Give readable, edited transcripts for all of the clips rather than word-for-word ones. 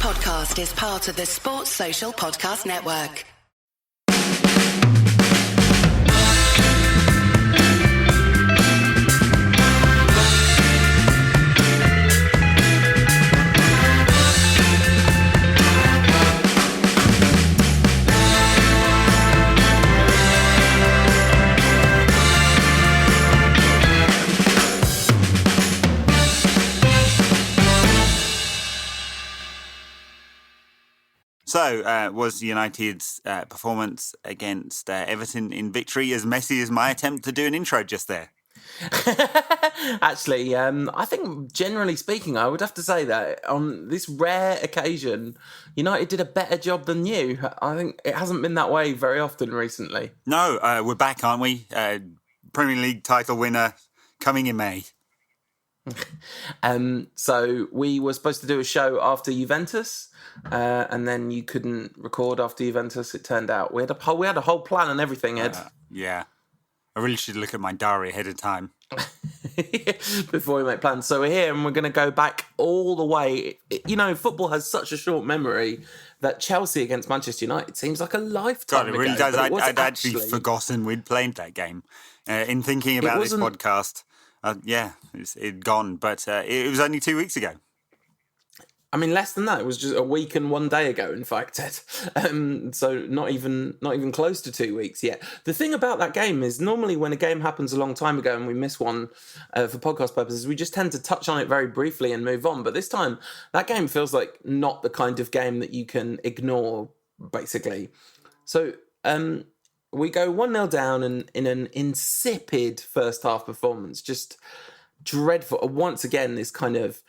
podcast is part of the Sports Social Podcast Network. So, was United's performance against Everton in victory as messy as my attempt to do an intro just there? Actually, I think generally speaking, I would have to say that on this rare occasion, United did a better job than you. I think it hasn't been that way very often recently. No, we're back, aren't we? Premier League title winner coming in May. So we were supposed to do a show after Juventus, and then you couldn't record after Juventus. It turned out we had a whole plan and everything, Ed. Yeah, I really should look at my diary ahead of time before we make plans. So we're here, and we're going to go back all the way. You know, football has such a short memory that Chelsea against Manchester United seems like a lifetime God, it really ago, does. I'd actually forgotten we'd played that game. In thinking about this podcast. It'd gone, but it was only 2 weeks ago. I mean, less than that. It was just a week and 1 day ago, in fact, Ed. So not even close to 2 weeks yet. The thing about that game is normally when a game happens a long time ago and we miss one for podcast purposes, we just tend to touch on it very briefly and move on. But this time, that game feels like not the kind of game that you can ignore, basically. So we go 1-0 down and in an insipid first half performance, just dreadful. Once again, this kind of,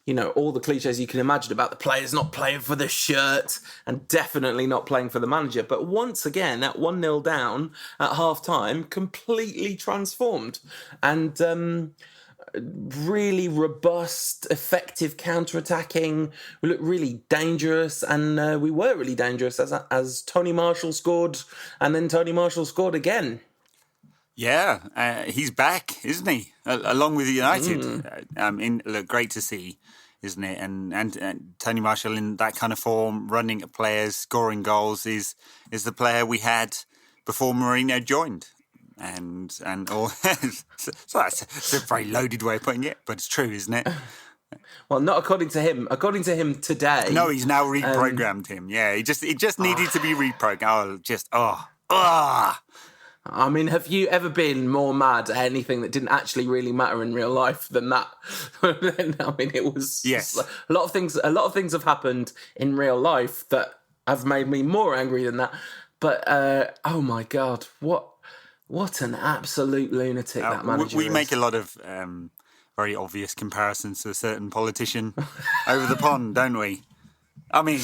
you know, all the cliches you can imagine about the players not playing for the shirt and definitely not playing for the manager. But once again, at 1-0 down at half time, completely transformed. And really robust, effective counter-attacking. We looked really dangerous, and we were really dangerous as Tony Marshall scored, and then Tony Marshall scored again. Yeah, he's back, isn't he? Along with United. Look, great to see, isn't it? And Tony Marshall in that kind of form, running at players, scoring goals, is the player we had before Mourinho joined. And all. So that's a very loaded way of putting it, but it's true, isn't it? Well, not according to him. According to him today. No, he's now reprogrammed him. Yeah, it just needed to be reprogrammed. I mean, have you ever been more mad at anything that didn't actually really matter in real life than that? I mean, it was yes. A lot of things have happened in real life that have made me more angry than that. But oh my God, what an absolute lunatic that manager We is. make a lot of very obvious comparisons to a certain politician over the pond, don't we? I mean,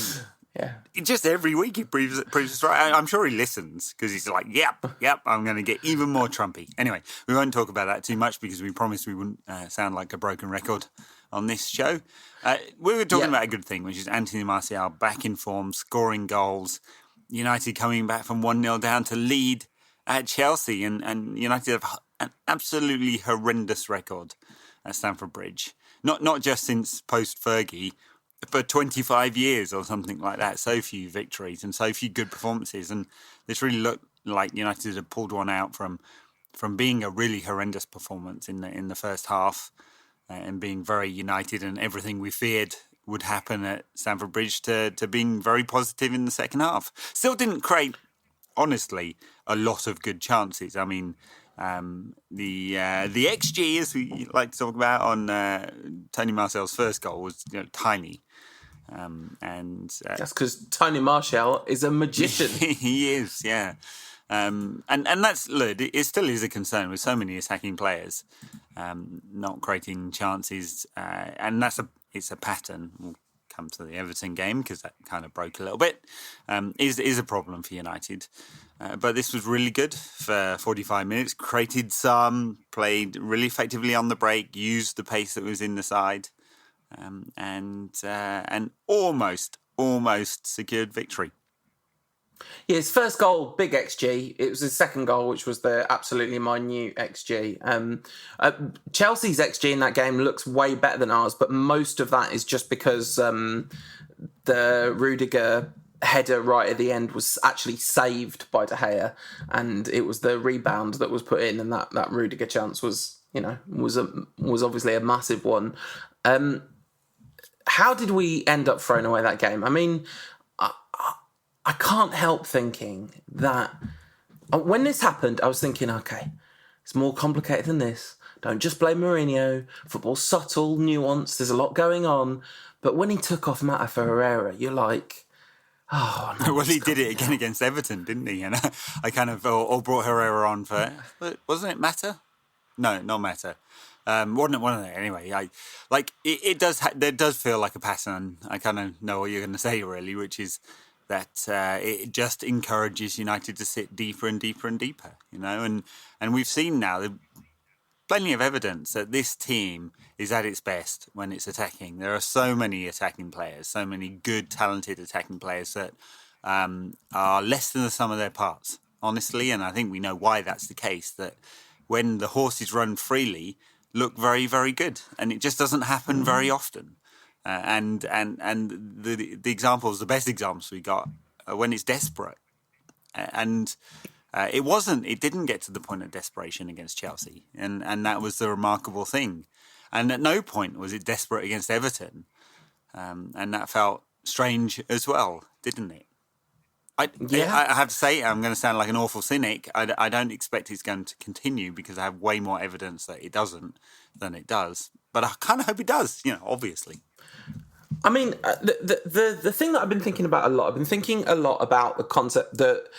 yeah. Just every week he proves us right. I'm sure he listens because he's like, yep, I'm going to get even more Trumpy. Anyway, we won't talk about that too much because we promised we wouldn't sound like a broken record on this show. We were talking about a good thing, which is Anthony Martial back in form, scoring goals, United coming back from 1-0 down to lead at Chelsea, and United have an absolutely horrendous record at Stamford Bridge. Not just since post-Fergie, for 25 years or something like that. So few victories and so few good performances. And this really looked like United had pulled one out from being a really horrendous performance in the first half and being very United and everything we feared would happen at Stamford Bridge to being very positive in the second half. Still didn't create, honestly, a lot of good chances. I mean, the XG, as we like to talk about on Tony Martial's first goal, was tiny. That's because Tony Martial is a magician. He is, yeah. And that's, look, it still is a concern with so many attacking players not creating chances, and it's a pattern. We'll come to the Everton game because that kind of broke a little bit. Is a problem for United, but this was really good for 45 minutes. Created some, played really effectively on the break, used the pace that was in the side, and almost secured victory. Yeah, his first goal, big XG. It was his second goal, which was the absolutely minute XG. Chelsea's XG in that game looks way better than ours, but most of that is just because the Rudiger header right at the end was actually saved by De Gea, and it was the rebound that was put in, and that Rudiger chance was obviously a massive one. How did we end up throwing away that game? I mean, I can't help thinking that when this happened, I was thinking, okay, it's more complicated than this. Don't just blame Mourinho. Football's subtle, nuanced. There's a lot going on. But when he took off Mata for Herrera, you're like, oh, no. Well, he did it again against Everton, didn't he? And I kind of all brought Herrera on for, wasn't it Mata? No, not Mata. Wasn't it one of them? Anyway, it does feel like a pattern. I kind of know what you're going to say, really, which is that it just encourages United to sit deeper and deeper and deeper, and we've seen now plenty of evidence that this team is at its best when it's attacking. There are so many attacking players, so many good, talented attacking players that are less than the sum of their parts, honestly. And I think we know why that's the case, that when the horses run freely, look very, very good. And it just doesn't happen very often. And the examples, the best examples we got are when it's desperate. And it didn't get to the point of desperation against Chelsea. And that was the remarkable thing. And at no point was it desperate against Everton. And that felt strange as well, didn't it? I have to say, I'm going to sound like an awful cynic. I don't expect it's going to continue because I have way more evidence that it doesn't than it does. But I kind of hope it does, obviously. I mean, the thing that I've been thinking about a lot, I've been thinking a lot about the concept that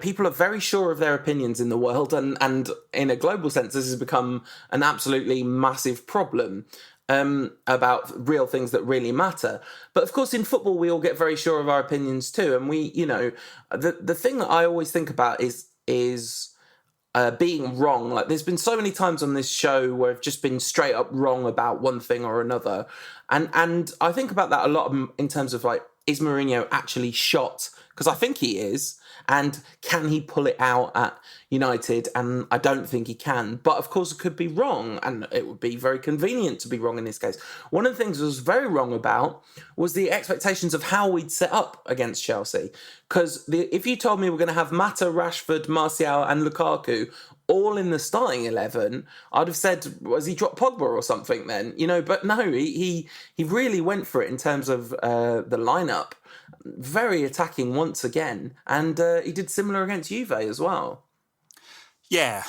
people are very sure of their opinions in the world, and in a global sense, this has become an absolutely massive problem about real things that really matter. But of course, in football, we all get very sure of our opinions too, and the thing that I always think about is being wrong. Like, there's been so many times on this show where I've just been straight up wrong about one thing or another, and I think about that a lot in terms of, like, is Mourinho actually shot? Because I think he is. And can he pull it out at United? And I don't think he can. But of course, it could be wrong. And it would be very convenient to be wrong in this case. One of the things I was very wrong about was the expectations of how we'd set up against Chelsea. Because if you told me we're going to have Mata, Rashford, Martial and Lukaku all in the starting 11, I'd have said, was he dropped Pogba or something then? But no, he really went for it in terms of the lineup. Very attacking once again, and he did similar against Juve as well. Yeah,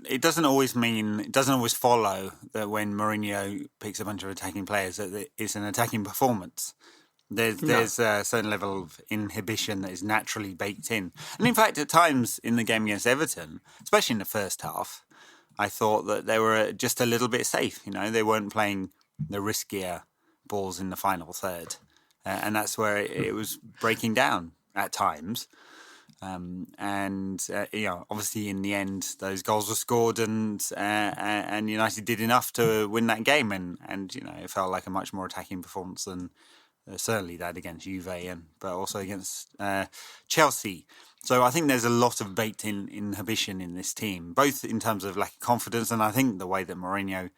it doesn't always follow that when Mourinho picks a bunch of attacking players that it's an attacking performance. There's a certain level of inhibition that is naturally baked in. And in fact, at times in the game against Everton, especially in the first half, I thought that they were just a little bit safe. They weren't playing the riskier balls in the final third. And that's where it was breaking down at times. Obviously in the end, those goals were scored and United did enough to win that game. And it felt like a much more attacking performance than certainly that against Juve, but also against Chelsea. So I think there's a lot of baked-in inhibition in this team, both in terms of lack of confidence and I think the way that Mourinho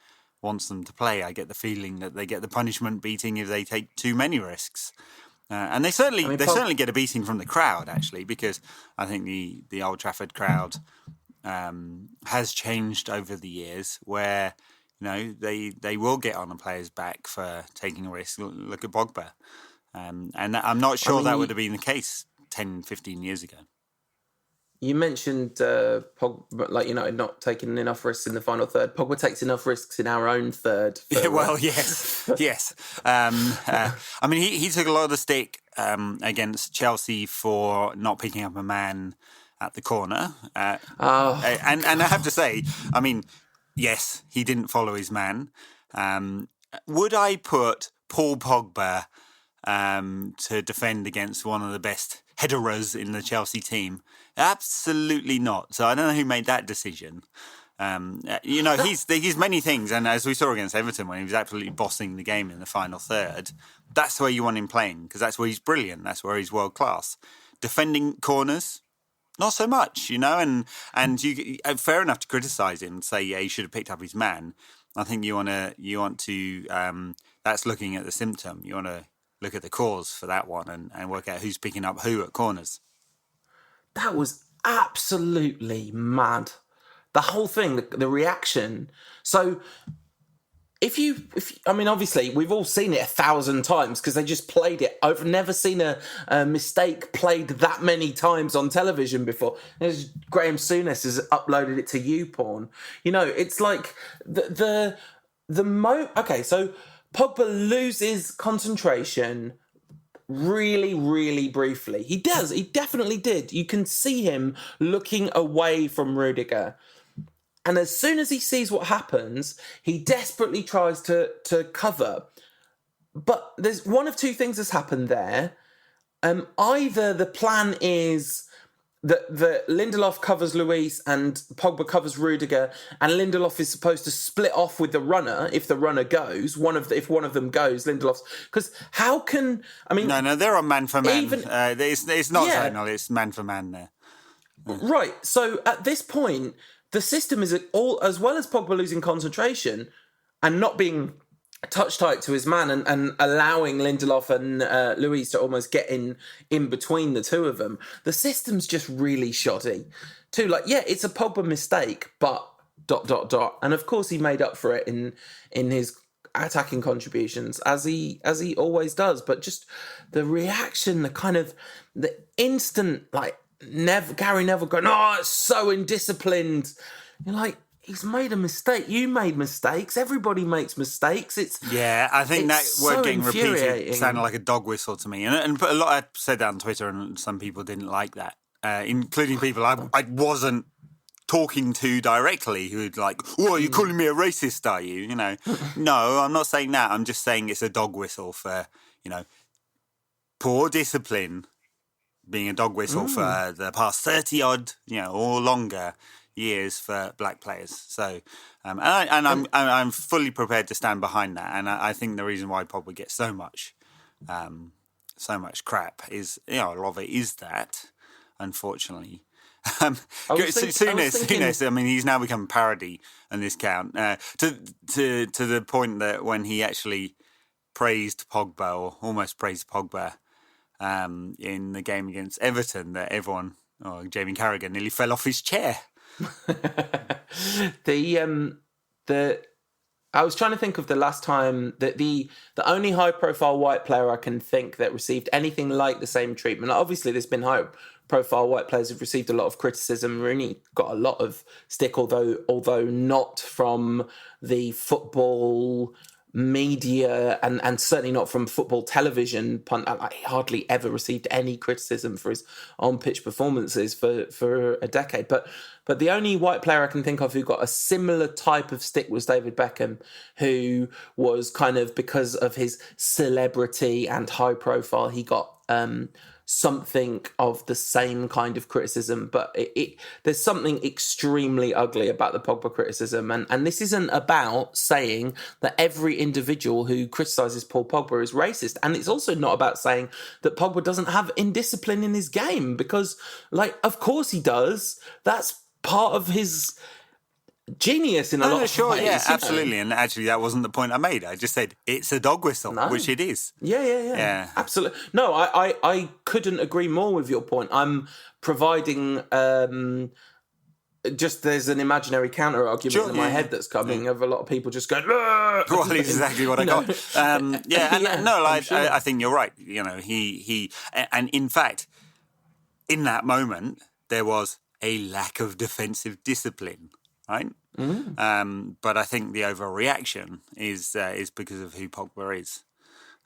wants them to play. I get the feeling that they get the punishment beating if they take too many risks. And they certainly get a beating from the crowd, actually, because I think the Old Trafford crowd has changed over the years where, they will get on a player's back for taking a risk. Look at Pogba. And I'm not sure that would have been the case 10, 15 years ago. You mentioned Pogba, not taking enough risks in the final third. Pogba takes enough risks in our own third. Yes. He took a lot of the stick against Chelsea for not picking up a man at the corner. And I have to say, yes, he didn't follow his man. Would I put Paul Pogba to defend against one of the best headerers in the Chelsea team? Absolutely not. So I don't know who made that decision. He's many things, and as we saw against Everton when he was absolutely bossing the game in the final third, that's where you want him playing because that's where he's brilliant. That's where he's world class. Defending corners, not so much, and you fair enough to criticise him and say he should have picked up his man. I think you want to that's looking at the symptom. You want to look at the cause for that one and work out who's picking up who at corners. That was absolutely mad. The whole thing, the reaction. So if I mean, obviously we've all seen it 1,000 times because they just played it. I've never seen a mistake played that many times on television before. Graham Souness has uploaded it to YouPorn. It's like okay, so Pogba loses concentration really, really briefly. He definitely did. You can see him looking away from Rudiger. And as soon as he sees what happens, he desperately tries to cover. But there's one of two things has happened there. Either the plan is that Lindelof covers Luis and Pogba covers Rudiger, and Lindelof is supposed to split off with the runner if the runner goes. If one of them goes, Lindelof's... Because how can... I mean... No, they're on man for man. It's not zonal, it's man for man there. Right, so at this point... The system is all, as well as Pogba losing concentration and not being touch tight to his man and allowing Lindelof and Luis to almost get in between the two of them. The system's just really shoddy. Too, it's a Pogba mistake, but ... And of course he made up for it in his attacking contributions as he always does. But just the reaction, the instant Gary Neville going, oh, it's so indisciplined. You're like, he's made a mistake. You made mistakes. Everybody makes mistakes. I think that word getting repeated sounded like a dog whistle to me. And a lot, I said that on Twitter, and some people didn't like that, including people I wasn't talking to directly who'd like, oh, are you calling me a racist, are you? No, I'm not saying that. I'm just saying it's a dog whistle for, poor discipline being a dog whistle for the past 30-odd, or longer years for black players. So, I'm fully prepared to stand behind that. And I think the reason why Pogba gets so much crap is, a lot of it is that, unfortunately. Souness, I mean, he's now become a parody on this count, to the point that when he actually praised Pogba, or almost praised Pogba, in the game against Everton, that Jamie Carragher nearly fell off his chair. I was trying to think of the last time that the only high-profile white player I can think that received anything like the same treatment. Obviously, there's been high-profile white players who've received a lot of criticism. Rooney got a lot of stick, although not from the football media and certainly not from football television. He hardly ever received any criticism for his on-pitch performances for a decade. But the only white player I can think of who got a similar type of stick was David Beckham, who was kind of, because of his celebrity and high profile, he got something of the same kind of criticism, but there's something extremely ugly about the Pogba criticism, and this isn't about saying that every individual who criticises Paul Pogba is racist, and it's also not about saying that Pogba doesn't have indiscipline in his game, because, of course he does. That's part of his genius in a lot of ways. Yeah, absolutely. And actually, that wasn't the point I made. I just said it's a dog whistle, which it is. Yeah. Absolutely. No, I couldn't agree more with your point. I'm providing just there's an imaginary counter argument in my head that's coming of a lot of people just going. Well, exactly what I got. I think you're right. He and in fact, in that moment, there was a lack of defensive discipline. Right, but I think the overreaction is because of who Pogba is,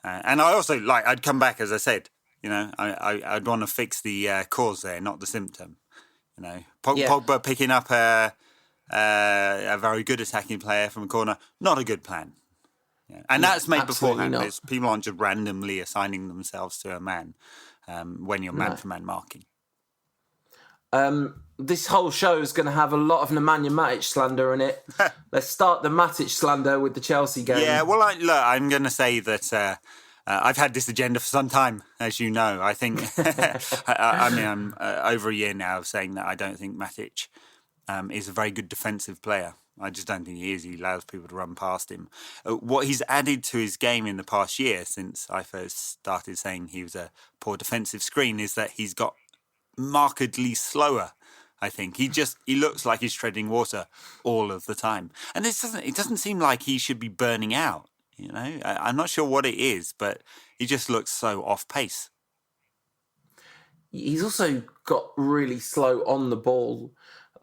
and I also I'd come back, as I said, I'd want to fix the cause there, not the symptom. Pogba picking up a very good attacking player from a corner, not a good plan, and that's made beforehand. People aren't just randomly assigning themselves to a man when you're man for man marking. This whole show is going to have a lot of Nemanja Matic slander in it. Let's start the Matic slander with the Chelsea game. Yeah, well, I'm going to say that I've had this agenda for some time, as you know. I think, I'm over a year now of saying that I don't think Matic is a very good defensive player. I just don't think he is. He allows people to run past him. What he's added to his game in the past year, since I first started saying he was a poor defensive screen, is that he's got markedly slower. I think he looks like he's treading water all of the time, and it doesn't seem like he should be burning out. I'm not sure what it is, but he just looks so off pace. He's also got really slow on the ball.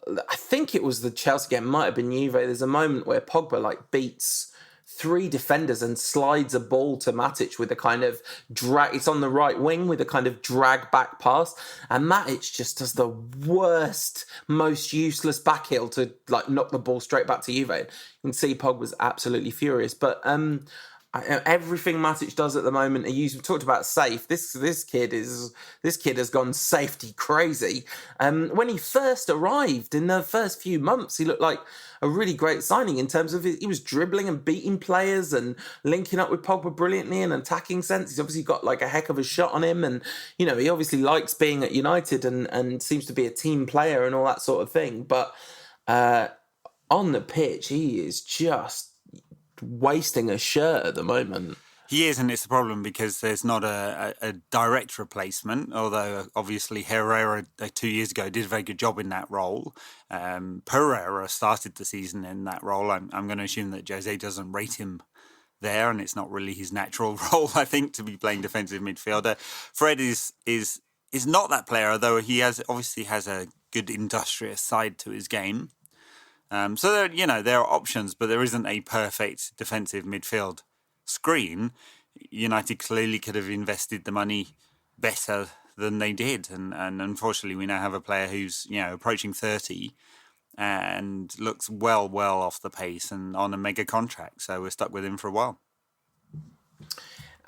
I think it was the Chelsea game, might have been Juve. There's a moment where Pogba beats 3 defenders and slides a ball to Matic with a kind of drag. It's on the right wing with a kind of drag back pass, and Matic just does the worst, most useless back heel to knock the ball straight back to Juve. You can see Pogba's absolutely furious, but everything Matic does at the moment, we talked about safe. This kid has gone safety crazy. When he first arrived in the first few months, he looked like a really great signing in terms of he was dribbling and beating players and linking up with Pogba brilliantly in an attacking sense. He's obviously got a heck of a shot on him, and he obviously likes being at United and seems to be a team player and all that sort of thing. But on the pitch, he is just wasting a shirt at the moment. He is, and it's a problem because there's not a direct replacement, although obviously Herrera 2 years ago did a very good job in that role. Pereira started the season in that role. I'm going to assume that Jose doesn't rate him there, and it's not really his natural role, I think, to be playing defensive midfielder. Fred is not that player, although he obviously has a good industrious side to his game. So there are options, but there isn't a perfect defensive midfield screen. United clearly could have invested the money better than they did, and unfortunately we now have a player who's approaching 30 and looks well off the pace and on a mega contract, so we're stuck with him for a while.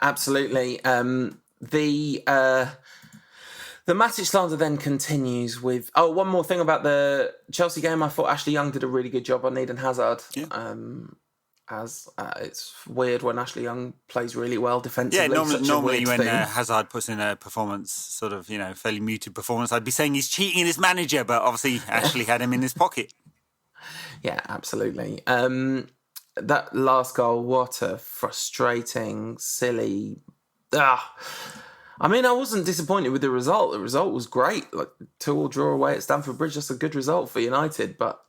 Absolutely. The Matic slander then continues with... Oh, one more thing about the Chelsea game. I thought Ashley Young did a really good job on Eden Hazard. Yeah. It's weird when Ashley Young plays really well defensively. Yeah, normally when Hazard puts in a performance, sort of, fairly muted performance, I'd be saying he's cheating his manager, but obviously Ashley had him in his pocket. Yeah, absolutely. That last goal, what a frustrating, silly... I mean, I wasn't disappointed with the result. The result was great. 2-2 draw away at Stamford Bridge. That's a good result for United, but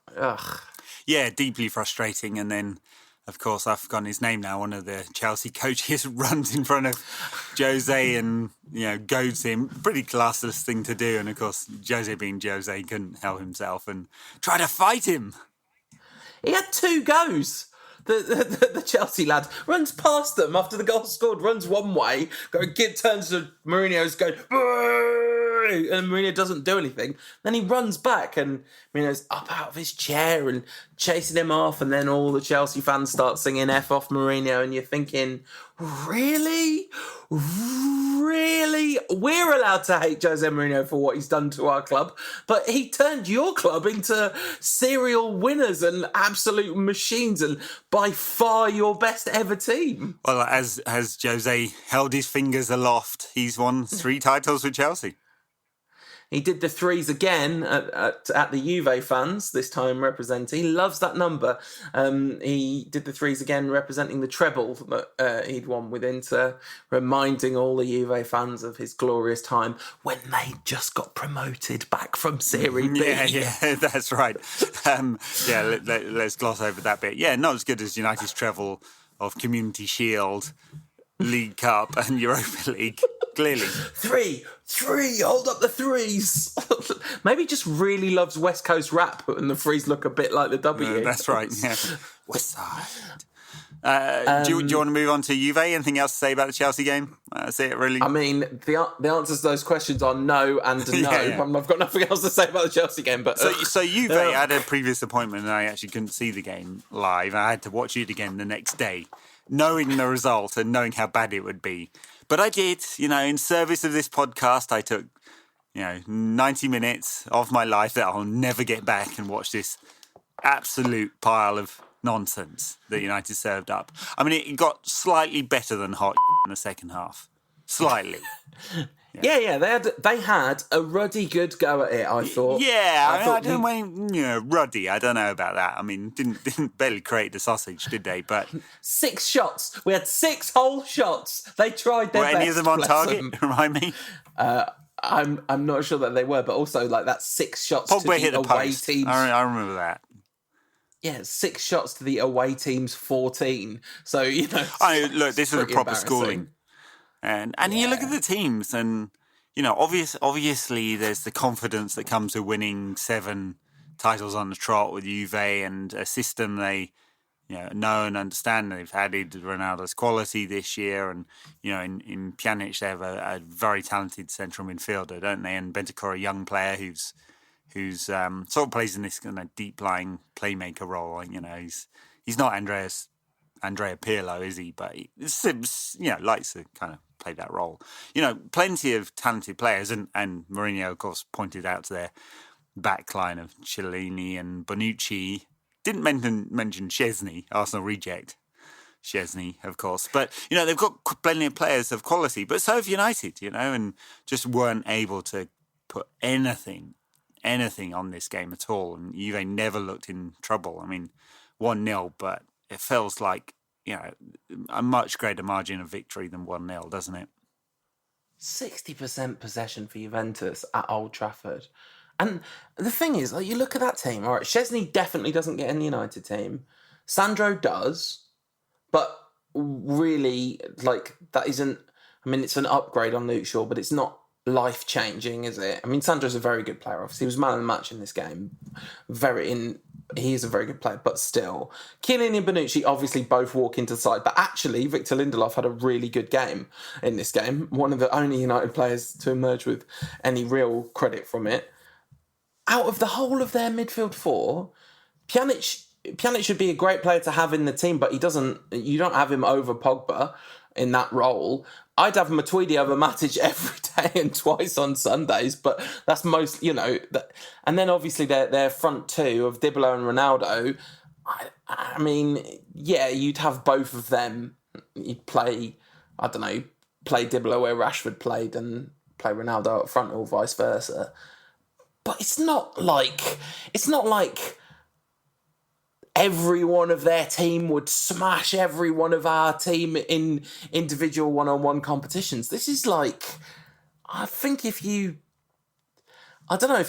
yeah, deeply frustrating. And then, of course, I've forgotten his name now. One of the Chelsea coaches runs in front of Jose and, goads him. Pretty classless thing to do. And, of course, Jose being Jose couldn't help himself and try to fight him. He had 2 goes. The Chelsea lad runs past them after the goal scored, runs one way, turns to Mourinho's going, and Mourinho doesn't do anything. Then he runs back and Mourinho's up out of his chair and chasing him off, and then all the Chelsea fans start singing F off Mourinho, and you're thinking, really? Really? We're allowed to hate Jose Mourinho for what he's done to our club, but he turned your club into serial winners and absolute machines and by far your best ever team. Well, as Jose held his fingers aloft, he's won 3 titles with Chelsea. He did the 3s again at the Juve fans, this time representing. He loves that number. He did the 3s again representing the treble that he'd won with Inter, reminding all the Juve fans of his glorious time when they just got promoted back from Serie B. Yeah, that's right. Let's gloss over that bit. Yeah, not as good as United's treble of Community Shield, League Cup and Europa League. Clearly. 3, hold up the 3s. Maybe he just really loves West Coast rap and the 3s look a bit like the W. That's right, yeah. West Side. Do you want to move on to Juve? Anything else to say about the Chelsea game? That's it, really? I mean, the answers to those questions are no and no. Yeah. I've got nothing else to say about the Chelsea game. But So Juve had a previous appointment and I actually couldn't see the game live. I had to watch it again the next day, knowing the result and knowing how bad it would be. But I did, in service of this podcast, I took, 90 minutes of my life that I'll never get back and watch this absolute pile of nonsense that United served up. I mean, it got slightly better than hot in the second half. slightly. Yeah. They had a ruddy good go at it. I thought. I don't know. Ruddy. I don't know about that. I mean, didn't barely create the sausage, did they? But 6 shots. We had 6 whole shots. They tried their best. Were any of them on target? Remind me. I'm not sure that they were, but also like that's 6 shots Pogba to the hit the away post. teams. I remember that. Yeah, 6 shots to the away team's 14. So look, this is a proper schooling, and you look at the teams, and obviously there's the confidence that comes with winning 7 titles on the trot with Juve and a system they know and understand. They've added Ronaldo's quality this year, and in Pjanic they have a very talented central midfielder, don't they? And Bentancur, a young player who's sort of plays in this kind of deep lying playmaker role. He's not Andrea Pirlo, is he? But he likes to kind of play that role. Plenty of talented players, and Mourinho, of course, pointed out to their backline of Chiellini and Bonucci. Didn't mention Szczesny, Arsenal reject. Szczesny, of course. But, they've got plenty of players of quality, but so have United, and just weren't able to put anything on this game at all. And Juve never looked in trouble. I mean, 1-0, but it feels like, a much greater margin of victory than 1-0, doesn't it? 60% possession for Juventus at Old Trafford. And the thing is, you look at that team, all right, Szczesny definitely doesn't get in the United team. Sandro does, but really, that isn't... I mean, it's an upgrade on Luke Shaw, but it's not life-changing, is it? I mean, Sandro's a very good player, obviously. He was man of the match in this game. He is a very good player, but still. Chiellini and Bonucci obviously both walk into the side, but actually, Victor Lindelof had a really good game in this game. One of the only United players to emerge with any real credit from it. Out of the whole of their midfield 4, Pjanic should be a great player to have in the team, but you don't have him over Pogba in that role. I'd have Matuidi over Matic every day and twice on Sundays, but that's most, and then obviously their front 2 of Dybala and Ronaldo. I mean, you'd have both of them. You'd play Dybala where Rashford played and play Ronaldo up front or vice versa. But it's not like every one of their team would smash every one of our team in individual one-on-one competitions. This is I think if you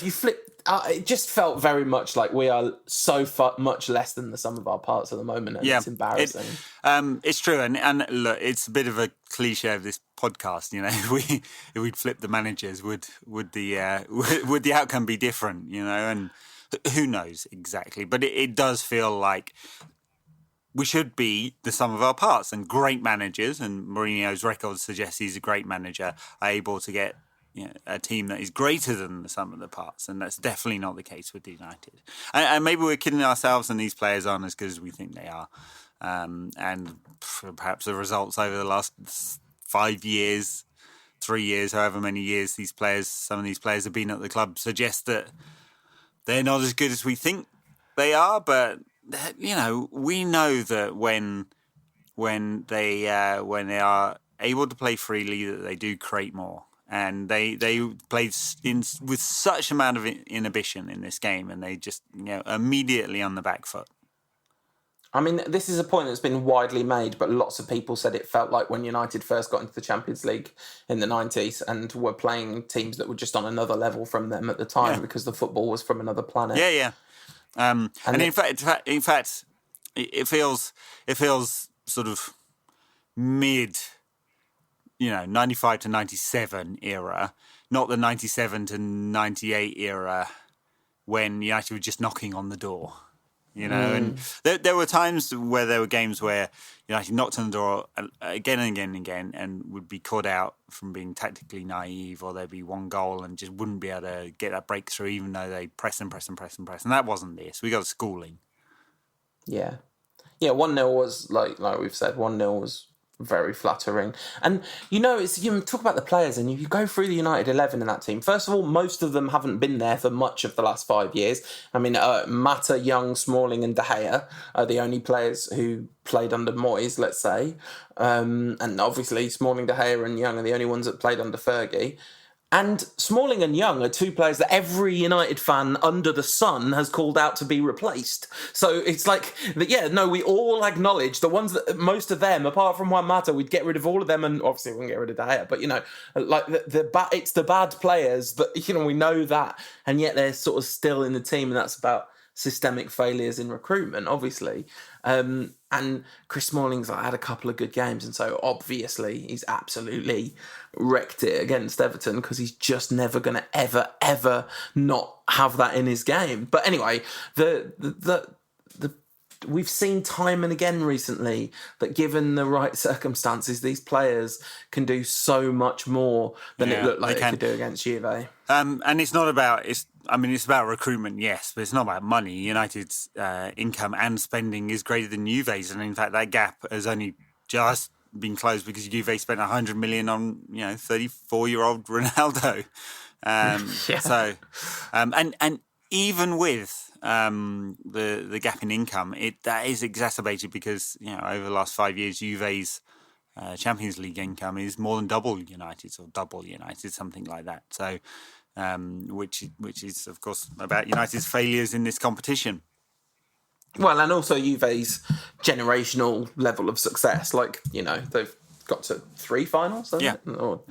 flip, it just felt very much like we are so much less than the sum of our parts at the moment, and it's embarrassing. It's true, and look, it's a bit of a cliche of this podcast. If we'd flip the managers, would the outcome be different? And who knows exactly, but it does feel like we should be the sum of our parts, and great managers, and Mourinho's record suggests he's a great manager, are able to get a team that is greater than the sum of the parts, and that's definitely not the case with United. And maybe we're kidding ourselves, and these players aren't as good as we think they are. And perhaps the results over the last 5 years, 3 years, however many years some of these players have been at the club, suggest that they're not as good as we think they are. But we know that when they are able to play freely, that they do create more. And they played with such amount of inhibition in this game, and they just immediately on the back foot. I mean, this is a point that's been widely made, but lots of people said it felt like when United first got into the Champions League in the 90s and were playing teams that were just on another level from them at the time because the football was from another planet. Yeah. And in fact, it feels sort of mid. 95 to 97 era, not the 97 to 98 era when United were just knocking on the door, And there were times where there were games where United knocked on the door again and again and again and would be caught out from being tactically naive, or there'd be one goal and just wouldn't be able to get that breakthrough even though they press. And that wasn't this. We got schooling. Yeah. 1-0 was, like we've said, 1-0 was very flattering. And, it's you talk about the players and you go through the United 11 in that team. First of all, most of them haven't been there for much of the last 5 years. I mean, Mata, Young, Smalling and De Gea are the only players who played under Moyes, let's say. And obviously, Smalling, De Gea and Young are the only ones that played under Fergie. And Smalling and Young are two players that every United fan under the sun has called out to be replaced. So it's like, we all acknowledge the ones that, most of them, apart from Juan Mata, we'd get rid of all of them, and obviously we wouldn't get rid of De Gea. But, it's the bad players that, we know that, and yet they're sort of still in the team, and that's about systemic failures in recruitment, obviously. And Chris Smalling's had a couple of good games, and so obviously he's absolutely wrecked it against Everton because he's just never going to ever not have that in his game. But anyway, we've seen time and again recently that given the right circumstances, these players can do so much more than it looked like they could do against Juve. And it's not about it's about recruitment, yes, but it's not about money. United's income and spending is greater than Juve's, and in fact that gap has only just been closed because Juve spent 100 million on 34-year-old Ronaldo. So and even with the gap in income, that is exacerbated because over the last 5 years Juve's Champions League income is more than double United's, or double United, something like that. So. Which is of course about United's failures in this competition. Well, and also Juve's generational level of success. They've got to 3 finals, or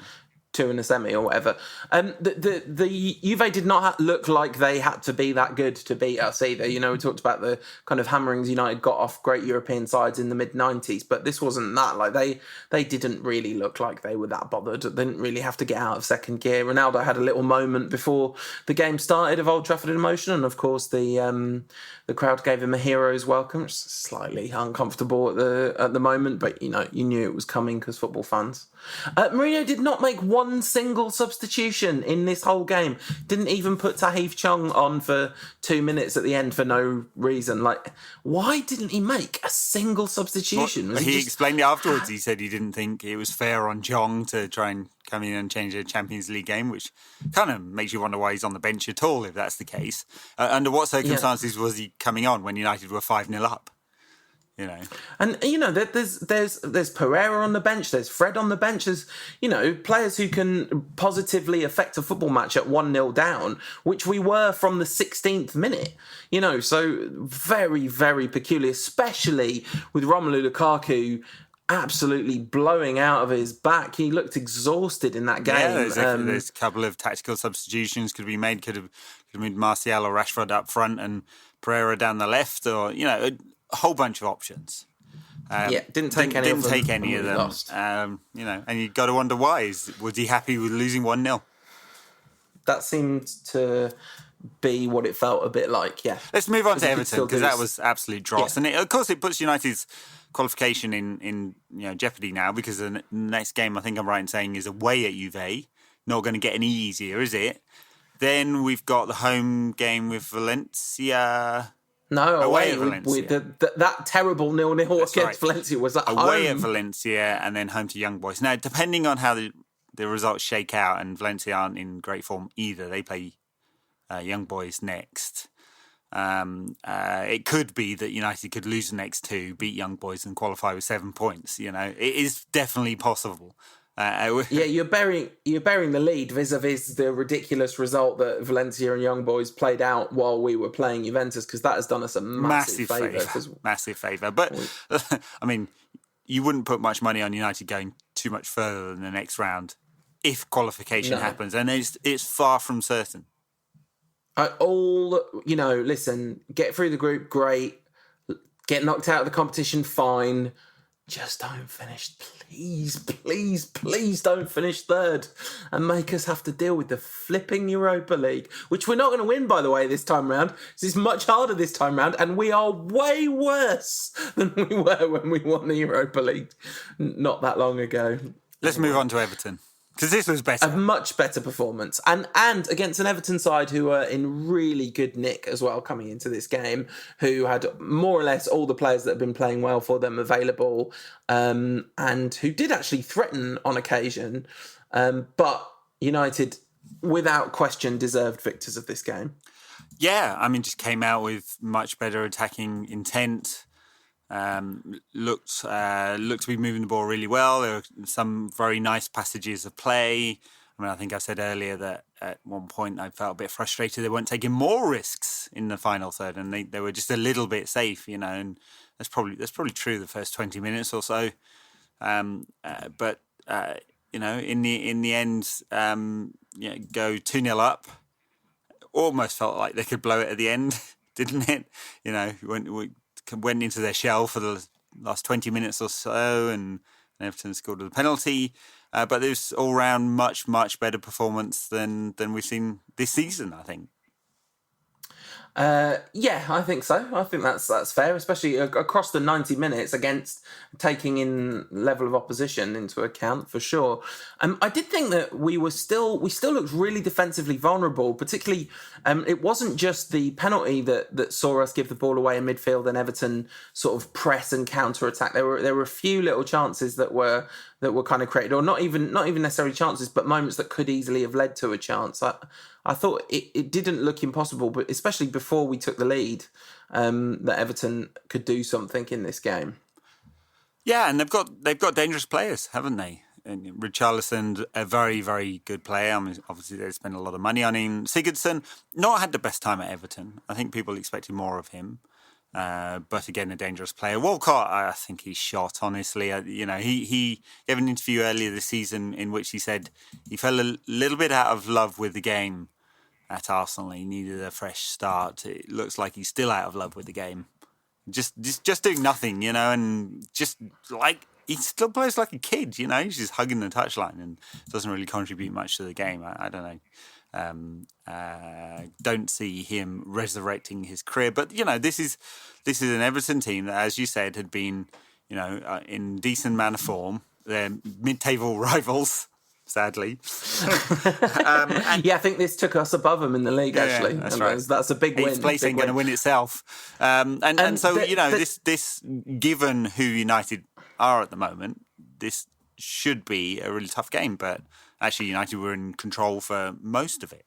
2 in a semi or whatever. The Juve did not look like they had to be that good to beat us either. We talked about the kind of hammerings United got off great European sides in the mid-90s, but this wasn't that. They didn't really look like they were that bothered. They didn't really have to get out of second gear. Ronaldo had a little moment before the game started of Old Trafford emotion, and of course the crowd gave him a hero's welcome. It's slightly uncomfortable at the moment, but you knew it was coming because football fans. Mourinho did not make one single substitution in this whole game. Didn't even put Tahith Chong on for 2 minutes at the end for no reason. Why didn't he make a single substitution? He explained it afterwards. He said he didn't think it was fair on Chong to try and come in and change a Champions League game, which kind of makes you wonder why he's on the bench at all, if that's the case. Under what circumstances was he coming on when United were 5-0 up? And there's Pereira on the bench, there's Fred on the bench, there's players who can positively affect a football match at 1-0 down, which we were from the 16th minute. So very, very peculiar, especially with Romelu Lukaku absolutely blowing out of his back. He looked exhausted in that game. Yeah, there's a couple of tactical substitutions could be made. Could have made Martial or Rashford up front and Pereira down the left, or a whole bunch of options. Didn't take any of them. Lost. And you've got to wonder why. Was he happy with losing 1-0? That seemed to be what it felt a bit like, yeah. Let's move on to Everton, because that was absolute dross. Yeah. And of course it puts United's qualification in jeopardy now, because the next game, I think I'm right in saying, is away at Juve. Not going to get any easier, is it? Then we've got the home game with Valencia... No, away at Valencia. That terrible 0-0 against Valencia was at away home. At Valencia, and then home to Young Boys. Now, depending on how the results shake out, and Valencia aren't in great form either, they play Young Boys next. It could be that United could lose the next 2, beat Young Boys, and qualify with 7 points. It is definitely possible. You're burying the lead vis-a-vis the ridiculous result that Valencia and Young Boys played out while we were playing Juventus, because that has done us a massive favour. Massive favour. But, I mean, you wouldn't put much money on United going too much further than the next round if qualification happens, and it's far from certain. Listen, get through the group, great. Get knocked out of the competition, fine. Just don't finish, please don't finish third and make us have to deal with the flipping Europa League, which we're not going to win, by the way, this time round. This is much harder this time round, and we are way worse than we were when we won the Europa League not that long ago. Let's move on to Everton. Because this was better. A much better performance. And against an Everton side who are in really good nick as well coming into this game, who had more or less all the players that have been playing well for them available, and who did actually threaten on occasion. But United, without question, deserved victors of this game. Yeah, I mean, just came out with much better attacking intent. Looked to be moving the ball really well. There were some very nice passages of play. I mean, I think I said earlier that at one point I felt a bit frustrated they weren't taking more risks in the final third, and they were just a little bit safe, and that's probably true the first 20 minutes or so. But in the end, go 2-0 up. Almost felt like they could blow it at the end, didn't it? Went into their shell for the last 20 minutes or so, and Everton scored a penalty. But there's all round much, much better performance than we've seen this season, I think. Yeah, I think so. I think that's fair, especially across the 90 minutes against taking in level of opposition into account, for sure. I did think that we still looked really defensively vulnerable, particularly it wasn't just the penalty that saw us give the ball away in midfield and Everton sort of press and counter-attack. There were a few little chances that were kind of created, or not even necessarily chances, but moments that could easily have led to a chance. I thought it didn't look impossible, but especially before we took the lead, that Everton could do something in this game. Yeah, and they've got dangerous players, haven't they? And Richarlison, a very, very good player. I mean, obviously they spent a lot of money on him. Sigurdsson, not had the best time at Everton. I think people expected more of him. But again, a dangerous player. Walcott, I think he's shot, honestly. He gave an interview earlier this season in which he said he fell a little bit out of love with the game at Arsenal. He needed a fresh start. It looks like he's still out of love with the game. Just doing nothing, and just like he still plays like a kid, He's just hugging the touchline and doesn't really contribute much to the game. I don't know. Don't see him resurrecting his career, but this is an Everton team that, as you said, had been in decent man of form. They're mid-table rivals, sadly. I think this took us above them in the league. Actually, that's right. That's a big win. Eighth place ain't going to win itself. This given who United are at the moment, this should be a really tough game, but. Actually, United were in control for most of it.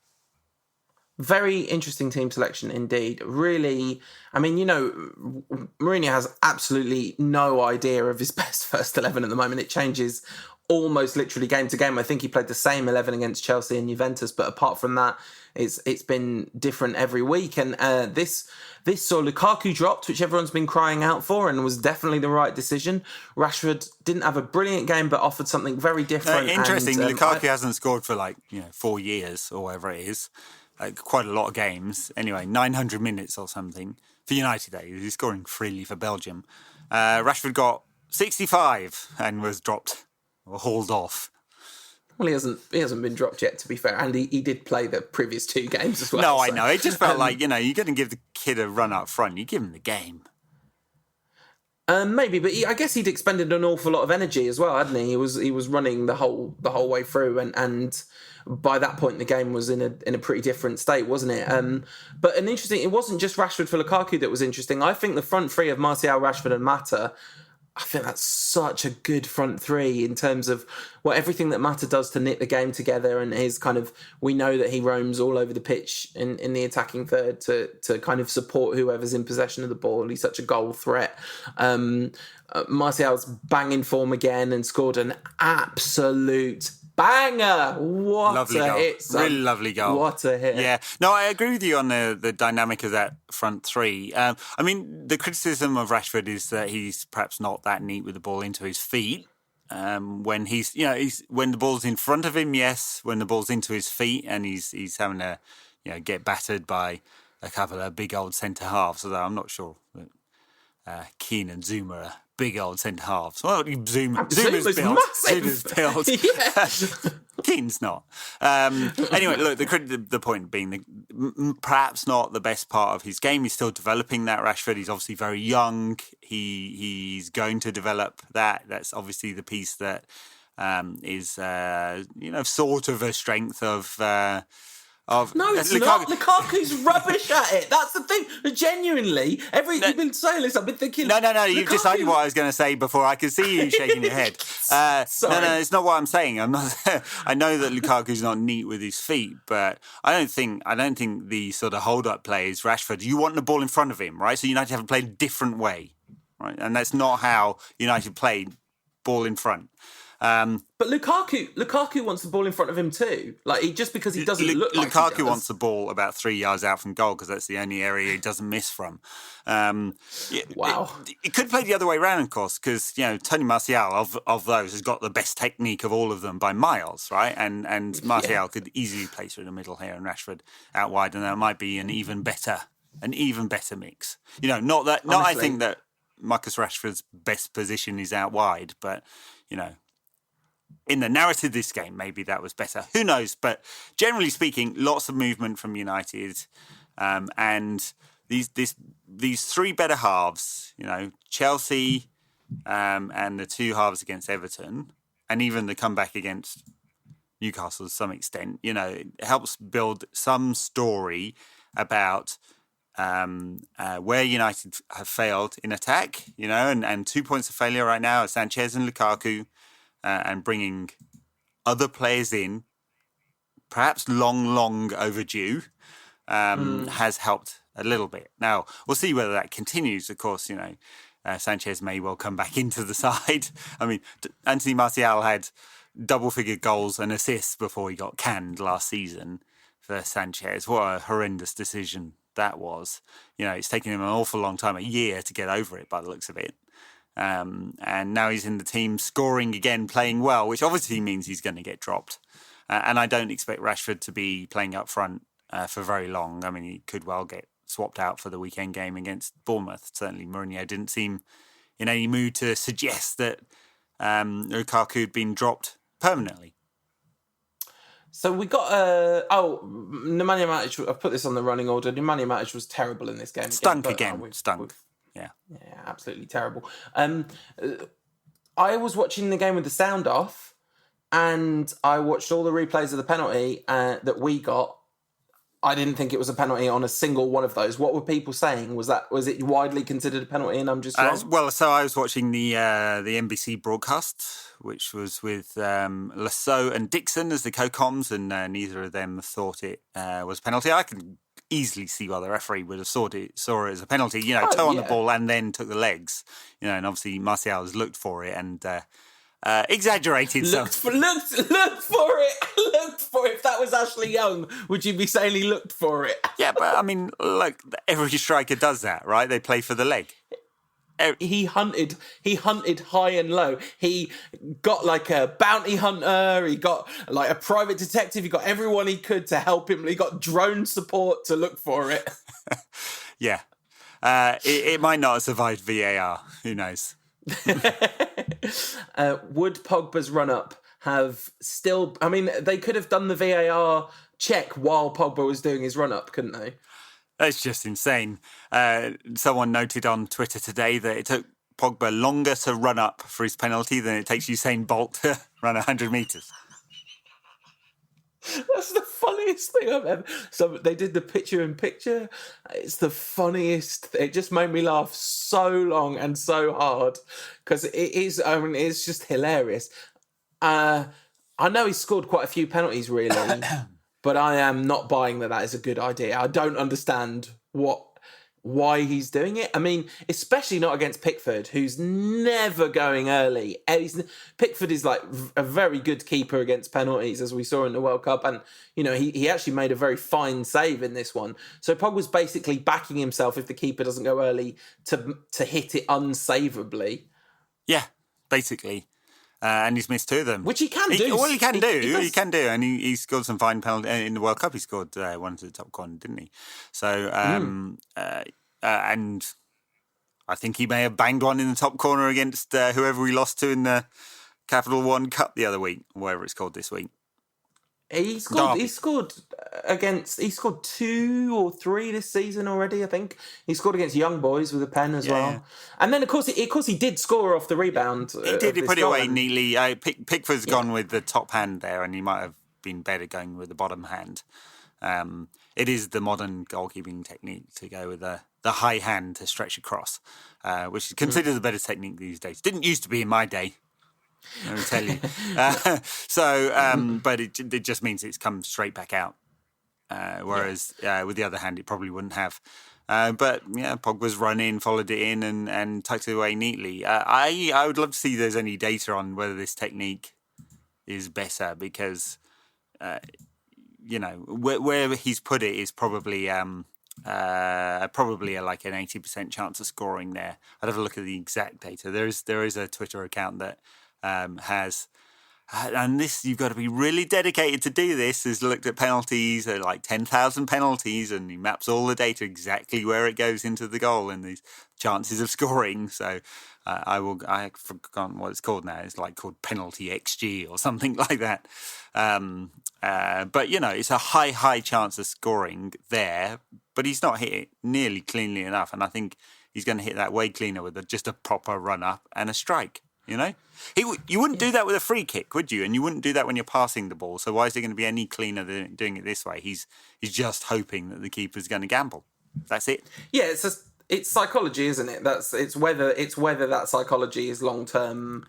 Very interesting team selection indeed. Really, I mean, Mourinho has absolutely no idea of his best first 11 at the moment. It changes almost literally game to game. I think he played the same 11 against Chelsea and Juventus, but apart from that, it's been different every week. And this saw Lukaku dropped, which everyone's been crying out for, and was definitely the right decision. Rashford didn't have a brilliant game, but offered something very different. Interesting. Lukaku hasn't scored for 4 years or whatever it is. Quite a lot of games. Anyway, 900 minutes or something. For United, he's scoring freely for Belgium. Rashford got 65 and was dropped or hauled off. Well, he hasn't been dropped yet, to be fair, and he did play the previous 2 games as well. No, I know. It just felt like, you're going to give the kid a run up front. You give him the game. Maybe, but I guess he'd expended an awful lot of energy as well, hadn't he? He was running the whole way through, and by that point the game was in a pretty different state, wasn't it? But it wasn't just Rashford for Lukaku that was interesting. I think the front three of Martial, Rashford, and Mata. I think that's such a good front three in terms of everything that Mata does to knit the game together, and his kind of, we know that he roams all over the pitch in the attacking third to kind of support whoever's in possession of the ball. He's such a goal threat. Martial's banging form again and scored an absolute banger. What lovely a goal. hit. Really lovely goal. What a hit. Yeah. No, I agree with you on the dynamic of that front three. I mean, the criticism of Rashford is that he's perhaps not that neat with the ball into his feet. When when the ball's in front of him, yes. When the ball's into his feet and he's having to, get battered by a couple of big old centre halves. Although I'm not sure that Keane and Zuma are big old centre halves. Well, Zuma's built. Zuma's built. Yeah. Keane's not. Anyway, look, the point being, perhaps not the best part of his game. He's still developing that. Rashford, he's obviously very young. He's going to develop that. That's obviously the piece that is sort of a strength of. No, it's not. Lukaku's rubbish at it. That's the thing. Genuinely, you've been saying this. I've been thinking. No. You've decided what I was going to say before I could see you shaking your head. Sorry. No, it's not what I'm saying. I'm not. I know that Lukaku's not neat with his feet, but I don't think the sort of hold-up play is Rashford. You want the ball in front of him, right? So United have to play a different way, right? And that's not how United played ball in front. But Lukaku wants the ball in front of him too. Just because he doesn't look like Lukaku he does. wants the ball about 3 yards out from goal because that's the only area he doesn't miss from. Wow. It could play the other way around, of course, because Tony Martial of those has got the best technique of all of them by miles, right? And Martial could easily play through the middle here and Rashford out wide, and that might be an even better mix. I think that Marcus Rashford's best position is out wide, but in the narrative of this game, maybe that was better. Who knows? But generally speaking, lots of movement from United, and these three better halves. Chelsea, and the two halves against Everton, and even the comeback against Newcastle to some extent. It helps build some story about where United have failed in attack. And 2 points of failure right now are Sanchez and Lukaku. And bringing other players in, perhaps long overdue, has helped a little bit. Now, we'll see whether that continues. Of course, Sanchez may well come back into the side. I mean, Anthony Martial had double-figure goals and assists before he got canned last season for Sanchez. What a horrendous decision that was. It's taken him an awful long time, a year, to get over it by the looks of it. And now he's in the team scoring again, playing well, which obviously means he's going to get dropped. And I don't expect Rashford to be playing up front for very long. I mean, he could well get swapped out for the weekend game against Bournemouth. Certainly Mourinho didn't seem in any mood to suggest that Lukaku had been dropped permanently. So we got Nemanja Matic. I've put this on the running order. Nemanja Matic was terrible in this game. Stunk. Yeah, absolutely terrible. I was watching the game with the sound off, and I watched all the replays of the penalty that we got. I didn't think it was a penalty on a single one of those. What were people saying? Was it widely considered a penalty, and I'm just wrong? So I was watching the NBC broadcast, which was with Lasso and Dixon as the co-coms, and neither of them thought it was a penalty. I can easily see why the referee would have saw it as a penalty. Toe on the ball and then took the legs. And obviously Martial has looked for it and exaggerated. Looked for it. If that was Ashley Young, would you be saying he looked for it? Yeah, but I mean, look, every striker does that, right? They play for the leg. He hunted high and low. He got like a bounty hunter. He got like a private detective. He got everyone he could to help him. He got drone support to look for it. Yeah. It might not have survived VAR. Who knows? Would Pogba's run-up have still... I mean, they could have done the VAR check while Pogba was doing his run-up, couldn't they? That's just insane. Someone noted on Twitter today that it took Pogba longer to run up for his penalty than it takes Usain Bolt to run 100 metres. That's the funniest thing I've ever... So they did the picture-in-picture. It's the funniest... It just made me laugh so long and so hard because it is... I mean, it's just hilarious. I know he scored quite a few penalties, really, but I am not buying that is a good idea. I don't understand why he's doing it. I mean, especially not against Pickford, who's never going early. Pickford is like a very good keeper against penalties, as we saw in the World Cup. And, he actually made a very fine save in this one. So Pogba's basically backing himself if the keeper doesn't go early to hit it unsavably. Yeah, basically. And he's missed two of them. Which he can do. Well, he can do. And he scored some fine penalties. In the World Cup, he scored one to the top corner, didn't he? So, and I think he may have banged one in the top corner against whoever we lost to in the Capital One Cup the other week, whatever it's called this week. He scored. Derby. He scored 2 or 3 this season already. I think he scored against Young Boys with a pen as well. Yeah. And then of course he did score off the rebound. He did. He put it away and neatly. Pickford's gone with the top hand there, and he might have been better going with the bottom hand. It is the modern goalkeeping technique to go with the high hand to stretch across, which is considered the better technique these days. Didn't used to be in my day. Let me tell you. But it just means it's come straight back out. Whereas with the other hand, it probably wouldn't have. But Pogba's run in, followed it in, and tucked it away neatly. I would love to see there's any data on whether this technique is better because, where he's put it is probably like an 80% chance of scoring there. I'd have a look at the exact data. There is a Twitter account that has, and this you've got to be really dedicated to do this, has looked at penalties, like 10,000 penalties, and he maps all the data exactly where it goes into the goal and these chances of scoring. So I've forgotten what it's called now. It's like called penalty XG or something like that. But it's a high chance of scoring there, but he's not hit it nearly cleanly enough. And I think he's going to hit that way cleaner with just a proper run up and a strike. You wouldn't do that with a free kick, would you? And you wouldn't do that when you're passing the ball. So why is it going to be any cleaner than doing it this way? He's just hoping that the keeper's going to gamble. That's it. Yeah, it's psychology, isn't it? It's whether that psychology is long term.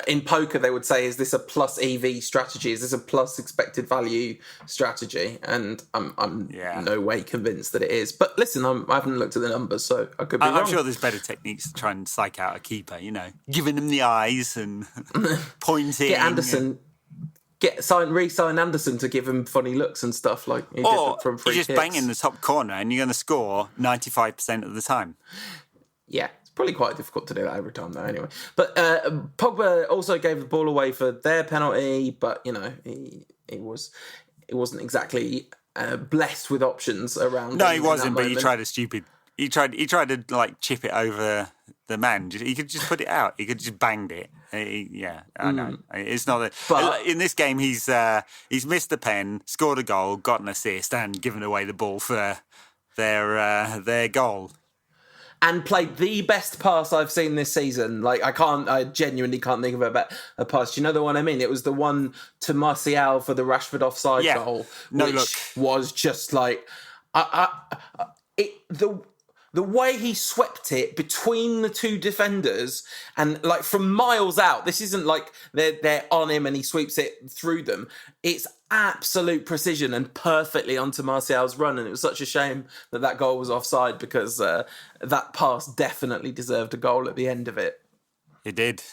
In poker, they would say, is this a plus EV strategy? Is this a plus expected value strategy? And I'm no way convinced that it is. But listen, I haven't looked at the numbers, so I could be wrong. I'm sure there's better techniques to try and psych out a keeper, giving him the eyes and pointing. Get Anderson, re-sign Anderson to give him funny looks and stuff like he did from free kicks. You just bang in the top corner and you're going to score 95% of the time. Yeah. Probably quite difficult to do that every time, though. Anyway, but Pogba also gave the ball away for their penalty, but he wasn't exactly blessed with options around. No, he wasn't. But he tried a stupid. He tried to like chip it over the man. He could just put it out. He could just banged it. I know. It's not that. But in this game, he's missed the pen, scored a goal, got an assist, and given away the ball for their goal. And played the best pass I've seen this season. Like, I genuinely can't think of a pass. Do you know the one I mean? It was the one to Martial for the Rashford offside goal. Which was just like, the way he swept it between the two defenders and like from miles out. This isn't like they're on him and he sweeps it through them. It's absolute precision and perfectly onto Martial's run. And it was such a shame that goal was offside because that pass definitely deserved a goal at the end of it. It did.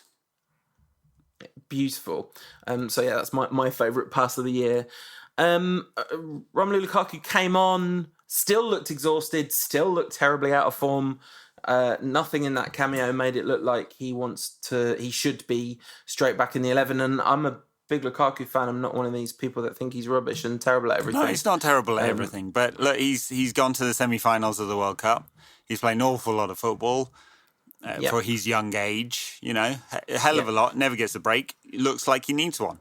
Beautiful. So yeah, that's my favourite pass of the year. Romelu Lukaku came on, still looked exhausted, still looked terribly out of form. Nothing in that cameo made it look like he should be straight back in the 11. And I'm a big Lukaku fan. I'm not one of these people that think he's rubbish and terrible at everything. No, he's not terrible at everything. But look, he's gone to the semi-finals of the World Cup. He's played an awful lot of football for his young age. A hell of a lot. Never gets a break. It looks like he needs one.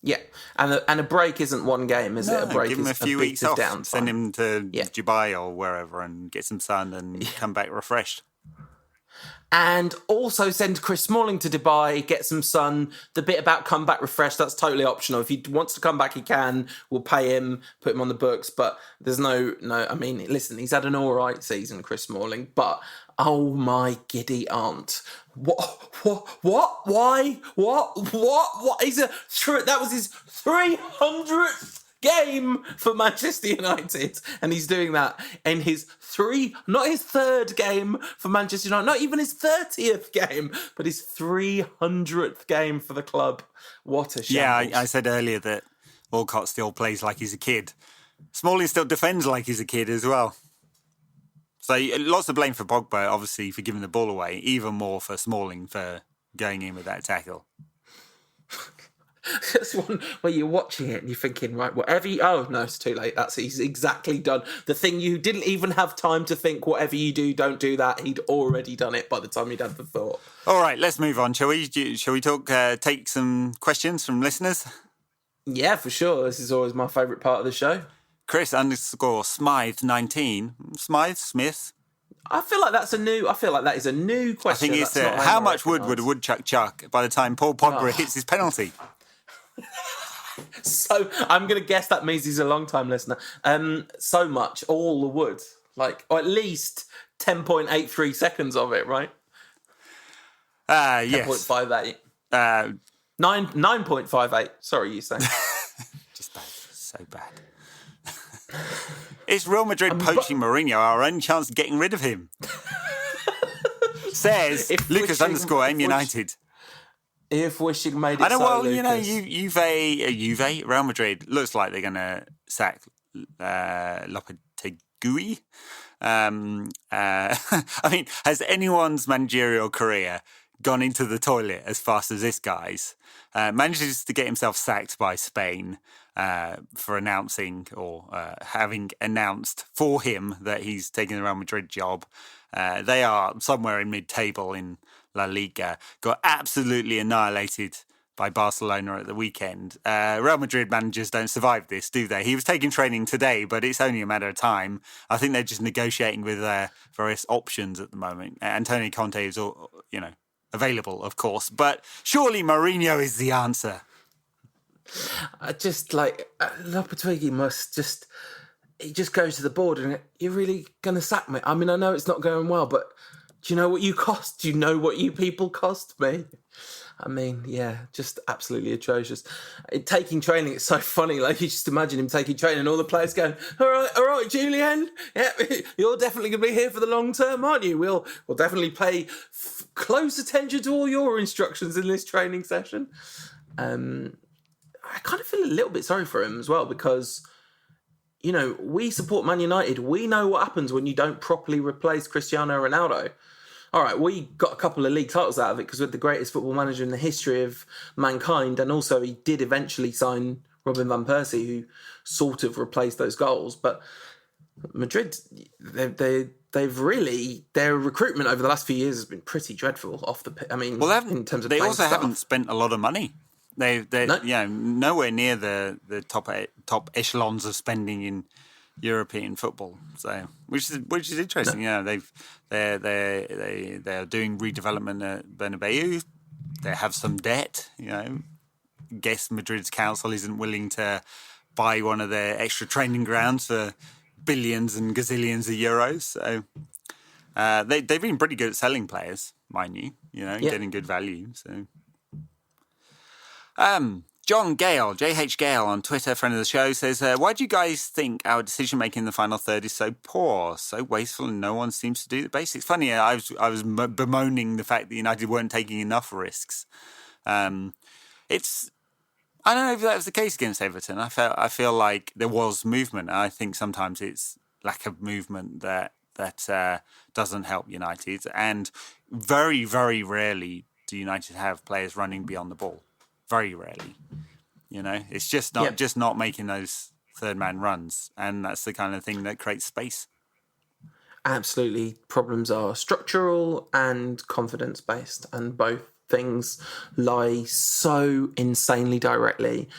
Yeah, and a break isn't one game, is it? A break give him is a few weeks off. Downtime. Send him to Dubai or wherever and get some sun and come back refreshed. And also send Chris Smalling to Dubai, get some sun. The bit about come back refreshed, that's totally optional. If he wants to come back, he can. We'll pay him, put him on the books. But there's no. I mean, listen, he's had an all right season, Chris Smalling. But oh my giddy aunt, what? Why? What? That was his 300th game for Manchester United, and he's doing that in his not his third game for Manchester United, not even his 30th game, but his 300th game for the club. What a shambles. Yeah, I said earlier that Walcott still plays like he's a kid. Smalling still defends like he's a kid as well. So lots of blame for Pogba, obviously, for giving the ball away, even more for Smalling for going in with that tackle. That's one where you're watching it and you're thinking, right, whatever oh no, it's too late. He's exactly done the thing. You didn't even have time to think, whatever you do, don't do that. He'd already done it by the time you'd had the thought. All right, let's move on, shall we? Shall we talk? Take some questions from listeners. Yeah, for sure. This is always my favourite part of the show. Chris _Smythe 19. Smith. I feel like that is a new question. I think it's how much wood would a woodchuck chuck by the time Paul Pogba hits his penalty? So I'm going to guess that means he's a long-time listener. So much, all the wood, or at least 10.83 seconds of it, right? Yes. 10.58. 9.58. Sorry, you say. Just bad. So bad. Is Real Madrid poaching Mourinho our only chance of getting rid of him? Says Lucas _M United. If wishing made it I know, so, well, Lucas. Juve, Real Madrid, looks like they're going to sack Lopetegui. I mean, has anyone's managerial career gone into the toilet as fast as this guy's? Manages to get himself sacked by Spain for announcing or having announced for him that he's taking the Real Madrid job. They are somewhere in mid-table in La Liga, got absolutely annihilated by Barcelona at the weekend. Real Madrid managers don't survive this, do they? He was taking training today, but it's only a matter of time. I think they're just negotiating with various options at the moment. Antonio Conte is, available, of course, but surely Mourinho is the answer. Lopetegui must just... He just goes to the board and you're really going to sack me? I mean, I know it's not going well, but do you know what you cost? Do you know what you people cost me? I mean, yeah, just absolutely atrocious. Taking training, it's so funny. You just imagine him taking training and all the players going, all right, Julian, yeah, you're definitely going to be here for the long term, aren't you? We'll definitely pay close attention to all your instructions in this training session. I kind of feel a little bit sorry for him as well because... we support Man United. We know what happens when you don't properly replace Cristiano Ronaldo. All right, we got a couple of league titles out of it because we're the greatest football manager in the history of mankind. And also he did eventually sign Robin Van Persie, who sort of replaced those goals. But Madrid, they've really... Their recruitment over the last few years has been pretty dreadful off the... in terms of... They also haven't spent a lot of money. They're nowhere near the top echelons of spending in European football. So which is interesting. No. They're doing redevelopment at Bernabeu. They have some debt. Guess Madrid's council isn't willing to buy one of their extra training grounds for billions and gazillions of euros. So they've been pretty good at selling players, mind you. Getting good value. So. John Gale, JH Gale on Twitter, friend of the show, says, why do you guys think our decision-making in the final third is so poor, so wasteful, and no one seems to do the basics? Funny, I was bemoaning the fact that United weren't taking enough risks. I don't know if that was the case against Everton. I feel like there was movement. I think sometimes it's lack of movement that doesn't help United. And very, very rarely do United have players running beyond the ball. Very rarely, it's just not making those third man runs, and that's the kind of thing that creates space. Absolutely, problems are structural and confidence based, and both things lie so insanely directly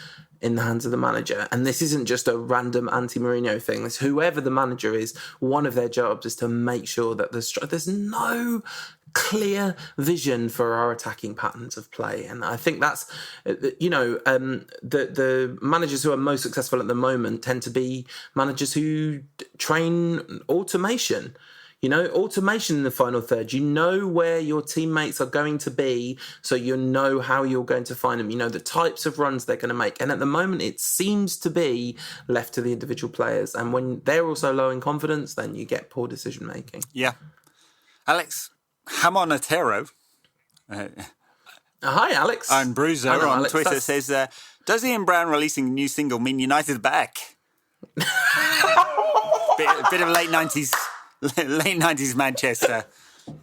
in the hands of the manager. And this isn't just a random anti-Mourinho thing. It's whoever the manager is, one of their jobs is to make sure that there's no clear vision for our attacking patterns of play. And I think that's, the managers who are most successful at the moment tend to be managers who train automation. Automation in the final third. You know where your teammates are going to be, so you know how you're going to find them. You know the types of runs they're going to make. And at the moment, it seems to be left to the individual players. And when they're also low in confidence, then you get poor decision-making. Yeah. Alex Hamonatero. Hi, Alex. And Bruiser on Alex, Twitter says, does Ian Brown releasing a new single mean United back? bit of late 90s Manchester.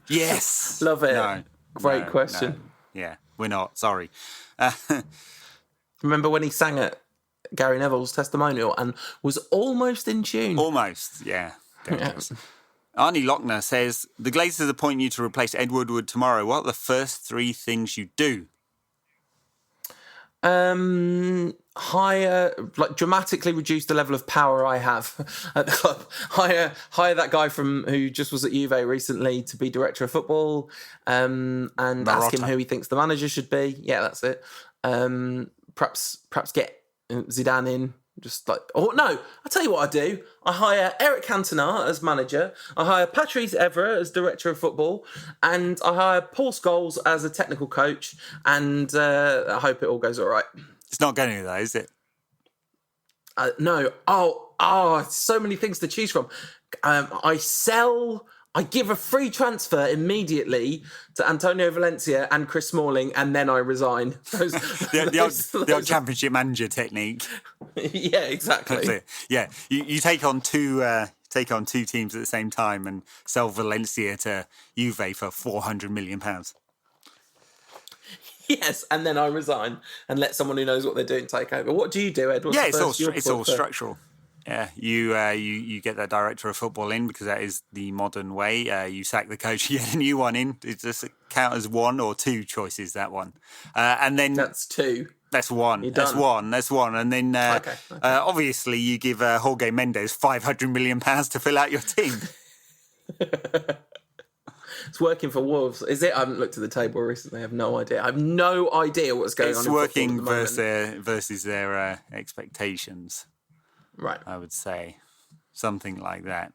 Yes. Love it. No, Great question. No. Yeah, we're not. Sorry. Remember when he sang at Gary Neville's testimonial and was almost in tune? Almost, yeah. Arnie Lochner says, the Glazers appoint you to replace Ed Woodward tomorrow. What are the first three things you do? Hire, like dramatically reduce the level of power I have at the club. Hire that guy who just was at Juve recently to be director of football, and ask him who he thinks the manager should be. Yeah, that's it. Perhaps get Zidane in. Just like, oh no, I'll tell you what I do. I hire Eric Cantona as manager. I hire Patrice Evra as director of football, and I hire Paul Scholes as a technical coach. And I hope it all goes all right. It's not going to though, is it? No. Oh, so many things to choose from. I give a free transfer immediately to Antonio Valencia and Chris Smalling, and then I resign. The old championship manager technique. Yeah, exactly. Yeah, you take on two teams at the same time and sell Valencia to Juve for £400 million. Yes, and then I resign and let someone who knows what they're doing take over. What do you do, Ed? It's all structural. Yeah, you get that director of football in because that is the modern way. You sack the coach, you get a new one in. It just count as one or two choices, that one. And then that's two. That's one. That's one. And then okay. Obviously you give Jorge Mendes £500 million to fill out your team. It's working for Wolves. Is it? I haven't looked at the table recently. I have no idea. I have no idea what's going on. It's working versus their expectations. Right. I would say something like that.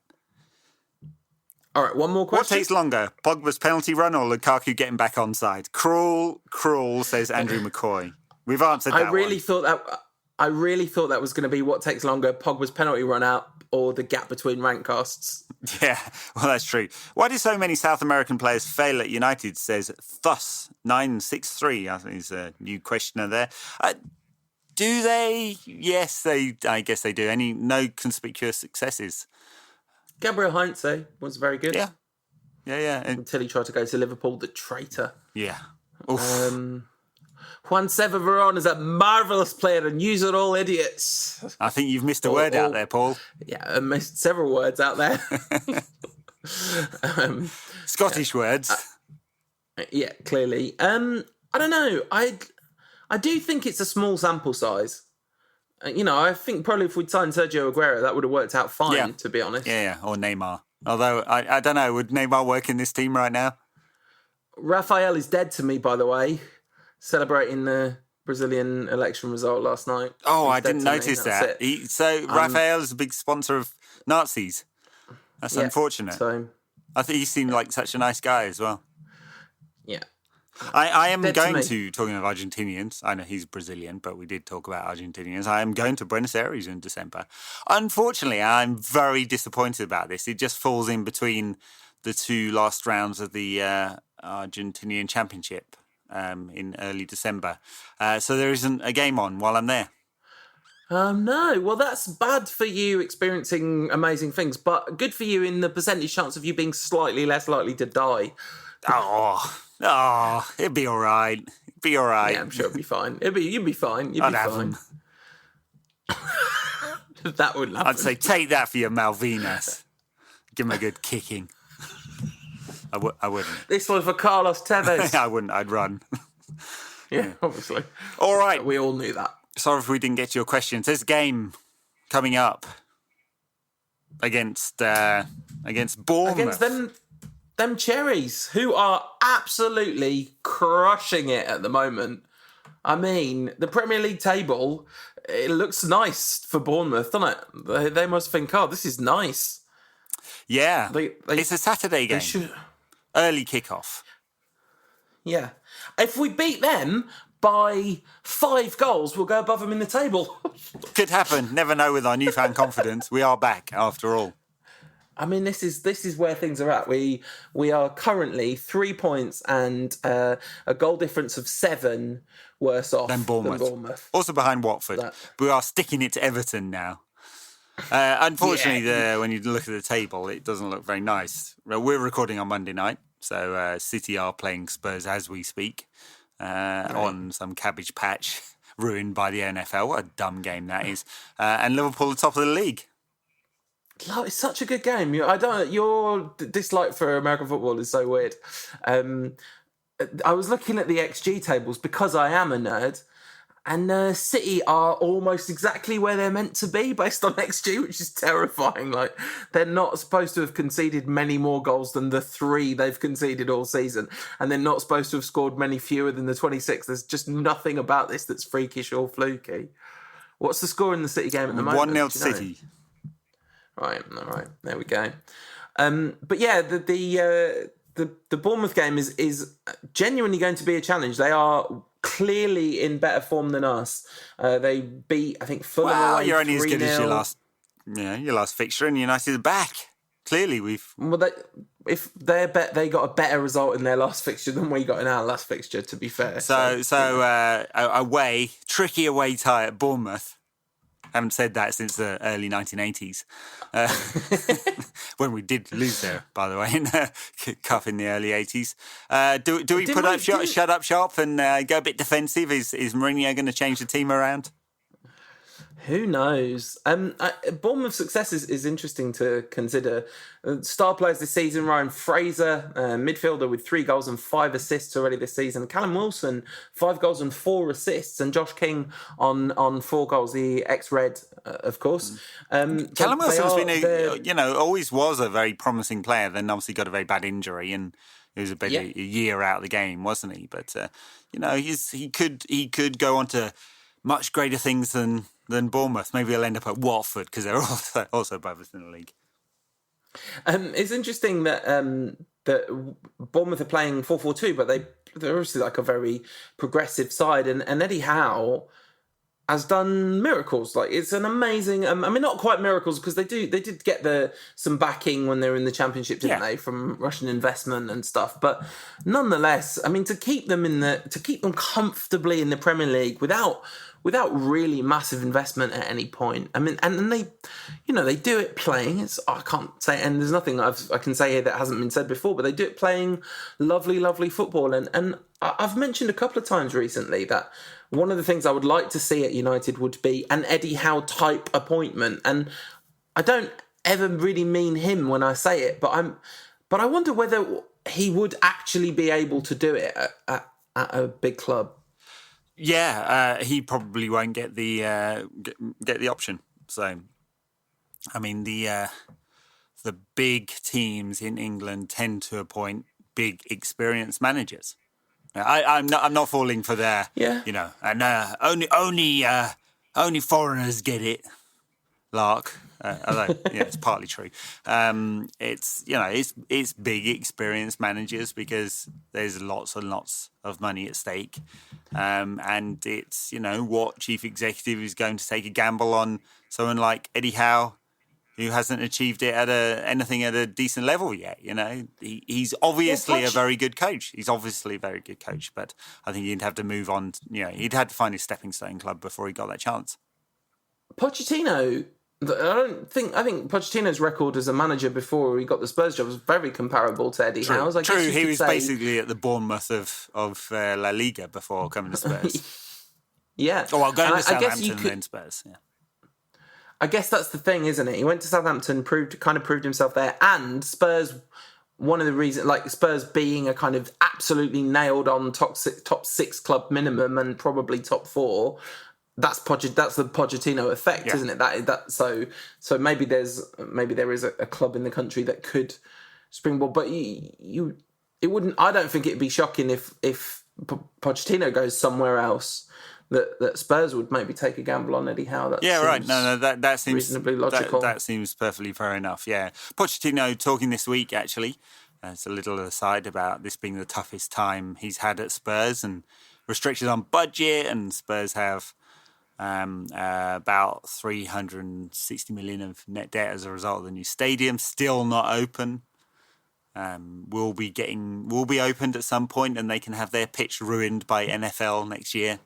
All right, one more question. What takes longer, Pogba's penalty run or Lukaku getting back onside? Cruel, says Andrew McCoy. We've answered that. I really thought that was going to be what takes longer, Pogba's penalty run out or the gap between rank casts. Yeah, well, that's true. Why do so many South American players fail at United, says Thus963. I think is a new questioner there. Do they? Yes, I guess they do. No conspicuous successes? Gabriel Heinze was very good. Yeah. Until he tried to go to Liverpool, the traitor. Yeah. Juan Seba Veron is a marvellous player and use it all idiots. I think you've missed a word out there, Paul. Yeah, I missed several words out there. Scottish words. Yeah, clearly. I don't know. I do think it's a small sample size. I think probably if we'd signed Sergio Aguero, that would have worked out fine, to be honest. Yeah, or Neymar. Although, I don't know, would Neymar work in this team right now? Rafael is dead to me, by the way, celebrating the Brazilian election result last night. Oh, I didn't notice that. Rafael is a big sponsor of Nazis. That's unfortunate. So, I think he seemed like such a nice guy as well. Yeah. I am going to, talking of Argentinians, I know he's Brazilian, but we did talk about Argentinians. I am going to Buenos Aires in December. Unfortunately, I'm very disappointed about this. It just falls in between the two last rounds of the Argentinian Championship in early December. So there isn't a game on while I'm there. No, well, that's bad for you experiencing amazing things, but good for you in the percentage chance of you being slightly less likely to die. It'd be all right. Yeah, I'm sure it'd be fine. You'd be fine. You'd be fine. That would love I'd say take that for your Malvinas. Give him a good kicking. I wouldn't. This one for Carlos Tevez. I wouldn't. I'd run. Yeah, obviously. All right. We all knew that. Sorry if we didn't get to your questions. There's a game coming up against Bournemouth. Against them Cherries, who are absolutely crushing it at the moment. I mean, the Premier League table, it looks nice for Bournemouth, doesn't it? They must think, this is nice. Yeah. It's a Saturday game. Early kickoff. Yeah. If we beat them by 5 goals, we'll go above them in the table. Could happen. Never know with our newfound confidence. We are back, after all. I mean, this is where things are at. We are currently 3 points and a goal difference of 7 worse off than Bournemouth. Also behind Watford. We are sticking it to Everton now. Unfortunately, when you look at the table, it doesn't look very nice. We're recording on Monday night, so City are playing Spurs as we speak on some cabbage patch ruined by the NFL. What a dumb game that is. And Liverpool are top of the league. It's such a good game. Your dislike for American football is so weird. I was looking at the XG tables because I am a nerd, And City are almost exactly where they're meant to be based on XG, which is terrifying. Like, they're not supposed to have conceded many more goals than the 3 they've conceded all season. And they're not supposed to have scored many fewer than the 26. There's just nothing about this that's freakish or fluky. What's the score in the City game at the moment? 1-0 City. Right, all right. There we go. But yeah, the Bournemouth game is genuinely going to be a challenge. They are clearly in better form than us. They beat, I think, Fulham away 3-0. You're only as good as your last fixture, and United are back. Clearly, if they got a better result in their last fixture than we got in our last fixture. To be fair, away, tricky away tie at Bournemouth. I haven't said that since the early 1980s, when we did lose there, by the way, in the cup in the early 80s. Do we shut up shop and go a bit defensive? Is Mourinho going to change the team around? Who knows? Bournemouth's success is interesting to consider. Star players this season: Ryan Fraser, midfielder with 3 goals and 5 assists already this season. Callum Wilson, 5 goals and 4 assists, and Josh King on 4 goals. The ex-Red, of course. Callum Wilson's been always was a very promising player. Then obviously got a very bad injury and it was a year out of the game, wasn't he? But he could go on to much greater things than Bournemouth. Maybe he'll end up at Watford because they're also above us in the league. It's interesting that Bournemouth are playing 4-4-2, but they're obviously like a very progressive side, and Eddie Howe has done miracles. Like, it's an amazing. I mean, not quite miracles because they did get some backing when they were in the Championship, didn't they, from Russian investment and stuff. But nonetheless, I mean, to keep them comfortably in the Premier League without really massive investment at any point. I mean, and they do it playing. I can't say, and there's nothing I can say here that hasn't been said before, but they do it playing lovely, lovely football. And I've mentioned a couple of times recently that one of the things I would like to see at United would be an Eddie Howe type appointment. And I don't ever really mean him when I say it, but I wonder whether he would actually be able to do it at a big club. Yeah, he probably won't get the option. So, I mean, the big teams in England tend to appoint big, experienced managers. I'm not falling for their, and only foreigners get it, lark. Although it's partly true. It's big, experienced managers because there's lots and lots of money at stake, and it's what chief executive is going to take a gamble on someone like Eddie Howe, who hasn't achieved it at anything at a decent level yet. He's obviously a very good coach. He's obviously a very good coach, but I think he'd have to move on. He'd had to find his stepping stone club before he got that chance. Pochettino. I think Pochettino's record as a manager before he got the Spurs job was very comparable to Eddie Howe's. True, he was basically at the Bournemouth of La Liga before coming to Spurs. Yeah. Oh, well, going to Southampton and then Spurs, yeah. I guess that's the thing, isn't it? He went to Southampton, proved himself there, and Spurs, one of the reasons, like Spurs being a kind of absolutely nailed on top 6 club minimum and probably top 4, that's the Pochettino effect, isn't it? So maybe there is a club in the country that could springboard, but it wouldn't. I don't think it'd be shocking if Pochettino goes somewhere else. That Spurs would maybe take a gamble on Eddie Howe. Right. No, that seems reasonably logical. That seems perfectly fair enough. Yeah, Pochettino talking this week actually. It's a little aside about this being the toughest time he's had at Spurs and restrictions on budget, and Spurs have about 360 million of net debt as a result of the new stadium, still not open. Will be opened at some point, and they can have their pitch ruined by NFL next year.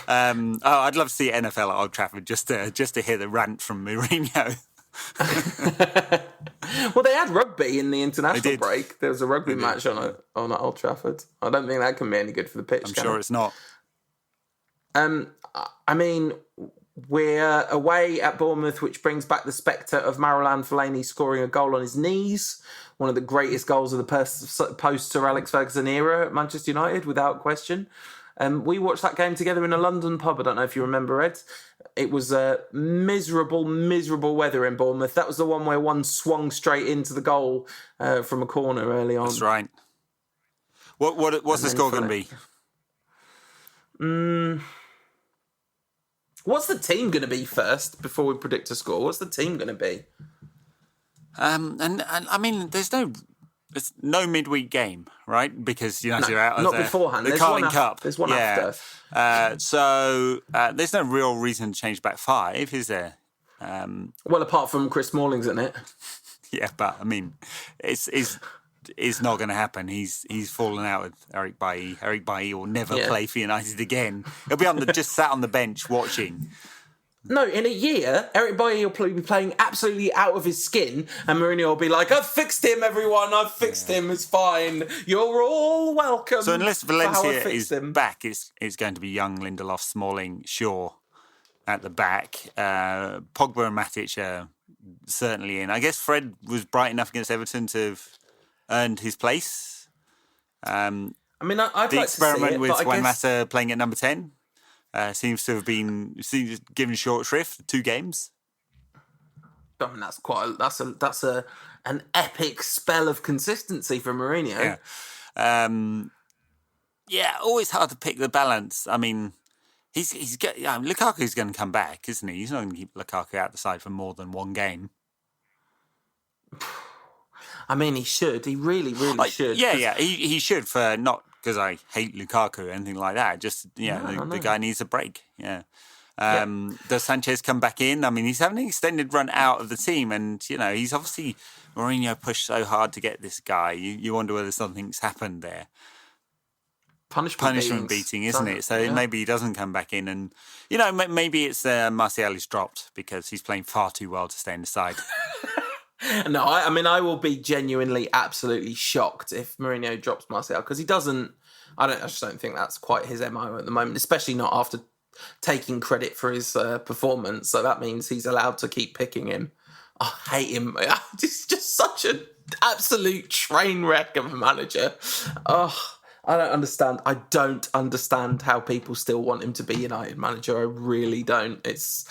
I'd love to see NFL at Old Trafford just to hear the rant from Mourinho. Well, they had rugby in the international break. There was a rugby match on Old Trafford. I don't think that can be any good for the pitch. I'm sure it's not. I mean, we're away at Bournemouth, which brings back the spectre of Marouane Fellaini scoring a goal on his knees. One of the greatest goals of the post-Sir Alex Ferguson era at Manchester United, without question. We watched that game together in a London pub. I don't know if you remember, Ed. It was miserable weather in Bournemouth. That was the one where one swung straight into the goal from a corner early on. That's right. What's the score going to be? What's the team going to be first before we predict a score? What's the team going to be? And I mean, there's no midweek game, right? Because United are out of beforehand. The There's Carling one Cup. There's one after. So there's no real reason to change back five, is there? Well, apart from Chris Smalling's in it. Yeah, but I mean, it's not going to happen. He's fallen out with Eric Bailly. Eric Bailly will never play for United again. He'll be just sat on the bench watching. No, in a year, Eric Bailly will probably be playing absolutely out of his skin, and Mourinho will be like, "I've fixed him, everyone. I've fixed him. It's fine. You're all welcome." So unless Valencia is back, it's going to be young Lindelof, Smalling, Shaw at the back. Pogba and Matic are certainly in. I guess Fred was bright enough against Everton to have earned his place. I mean, I'd the like experiment to see it, with Juan guess... Mata playing at number 10 seems to have been given short shrift for 2 games. I mean, that's an epic spell of consistency from Mourinho. Yeah, always hard to pick the balance. I mean, Lukaku's going to come back, isn't he? He's not going to keep Lukaku out the side for more than 1 game. I mean, he should. He really should. Yeah. He should, for not because I hate Lukaku or anything like that. Just the guy needs a break. Yeah. Does Sanchez come back in? I mean, he's having an extended run out of the team, and he's obviously Mourinho pushed so hard to get this guy. You wonder whether something's happened there. Punishment beating, isn't it? So maybe he doesn't come back in, and maybe it's Martial is dropped because he's playing far too well to stay in the side. No, I mean, I will be genuinely, absolutely shocked if Mourinho drops Martial, because he doesn't. I just don't think that's quite his MO at the moment, especially not after taking credit for his performance. So that means he's allowed to keep picking him. I hate him. He's just such an absolute train wreck of a manager. I don't understand how people still want him to be United manager. I really don't. It's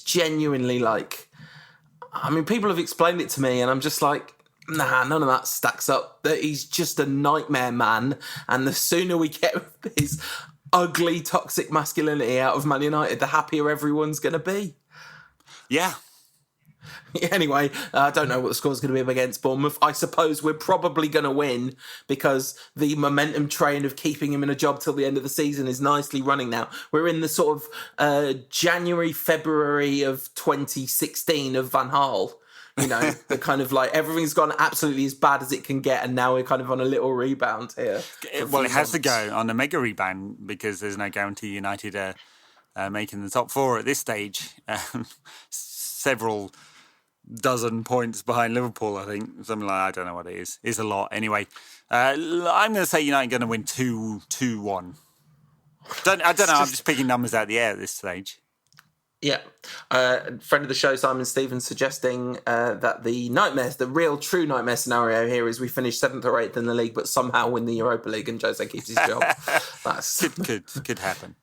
genuinely like, I mean, people have explained it to me and I'm just like, nah, none of that stacks up. That he's just a nightmare man, and the sooner we get his ugly, toxic masculinity out of Man United, the happier everyone's going to be. Yeah. Anyway, I don't know what the score's going to be against Bournemouth. I suppose we're probably going to win because the momentum train of keeping him in a job till the end of the season is nicely running now. We're in the sort of January, February of 2016 of Van Gaal. The kind of like everything's gone absolutely as bad as it can get, and now we're kind of on a little rebound here. Well, it has to go on a mega rebound because there's no guarantee United are making the top 4 at this stage. Several dozen points behind Liverpool, I think. Something like, I don't know what it is. It's a lot. Anyway, I'm going to say United going to win 2-1. I don't know. I'm just picking numbers out of the air at this stage. Yeah. Friend of the show, Simon Stevens, suggesting that the real true nightmare scenario here is we finish 7th or 8th in the league, but somehow win the Europa League and Jose keeps his job. That's could happen.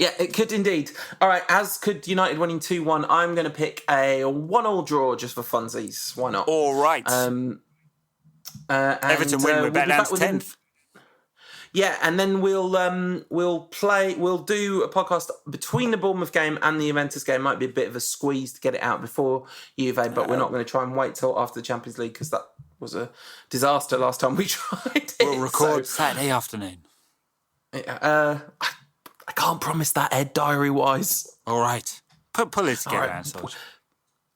Yeah, it could indeed. All right, as could United winning 2-1, I'm going to pick a 1-1 draw just for funsies. Why not? All right. Everton win, we're back down to 10th. Yeah, and then we'll do a podcast between the Bournemouth game and the Juventus game. Might be a bit of a squeeze to get it out before Juve, but we're not going to try and wait till after the Champions League because that was a disaster last time we tried it. We'll record Saturday afternoon. I can't promise that, Ed, diary-wise. All right. Pull it together, right.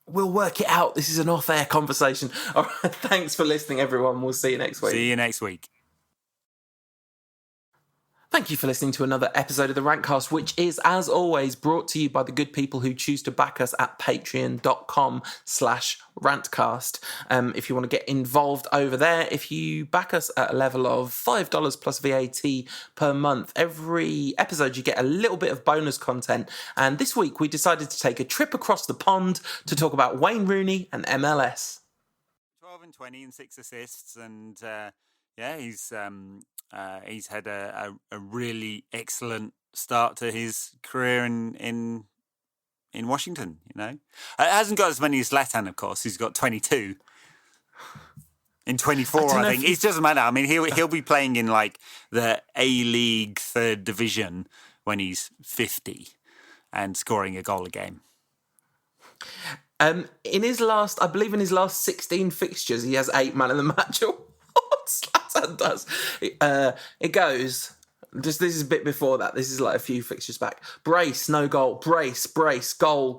We'll work it out. This is an off-air conversation. All right, thanks for listening, everyone. We'll see you next week. See you next week. Thank you for listening to another episode of the Rantcast, which is, as always, brought to you by the good people who choose to back us at patreon.com/rantcast. If you want to get involved over there, if you back us at a level of $5 plus VAT per month, every episode you get a little bit of bonus content. And this week we decided to take a trip across the pond to talk about Wayne Rooney and MLS. 12 and 20 and 6 assists and... Yeah, he's had a really excellent start to his career in Washington. You know, it hasn't got as many as Zlatan, of course. He's got 22. In 24, I think. It doesn't matter. I mean, he'll be playing in like the A-League 3rd division when he's 50 and scoring a goal a game. In his last 16 fixtures, he has 8 man of the match awards. Zlatan does. It goes. This is a bit before that. This is like a few fixtures back. Brace, no goal. Brace, goal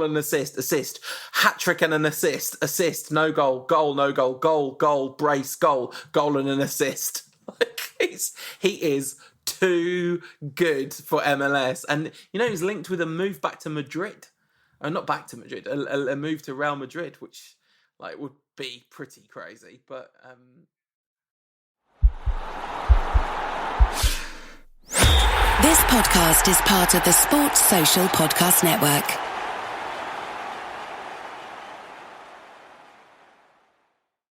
and assist, hat-trick and an assist, no goal, goal, brace, goal and an assist. Like, he is too good for MLS. And, you know, he's linked with a move back to Madrid. Not back to Madrid, a move to Real Madrid, which like would be pretty crazy. But This podcast is part of the Sports Social Podcast Network.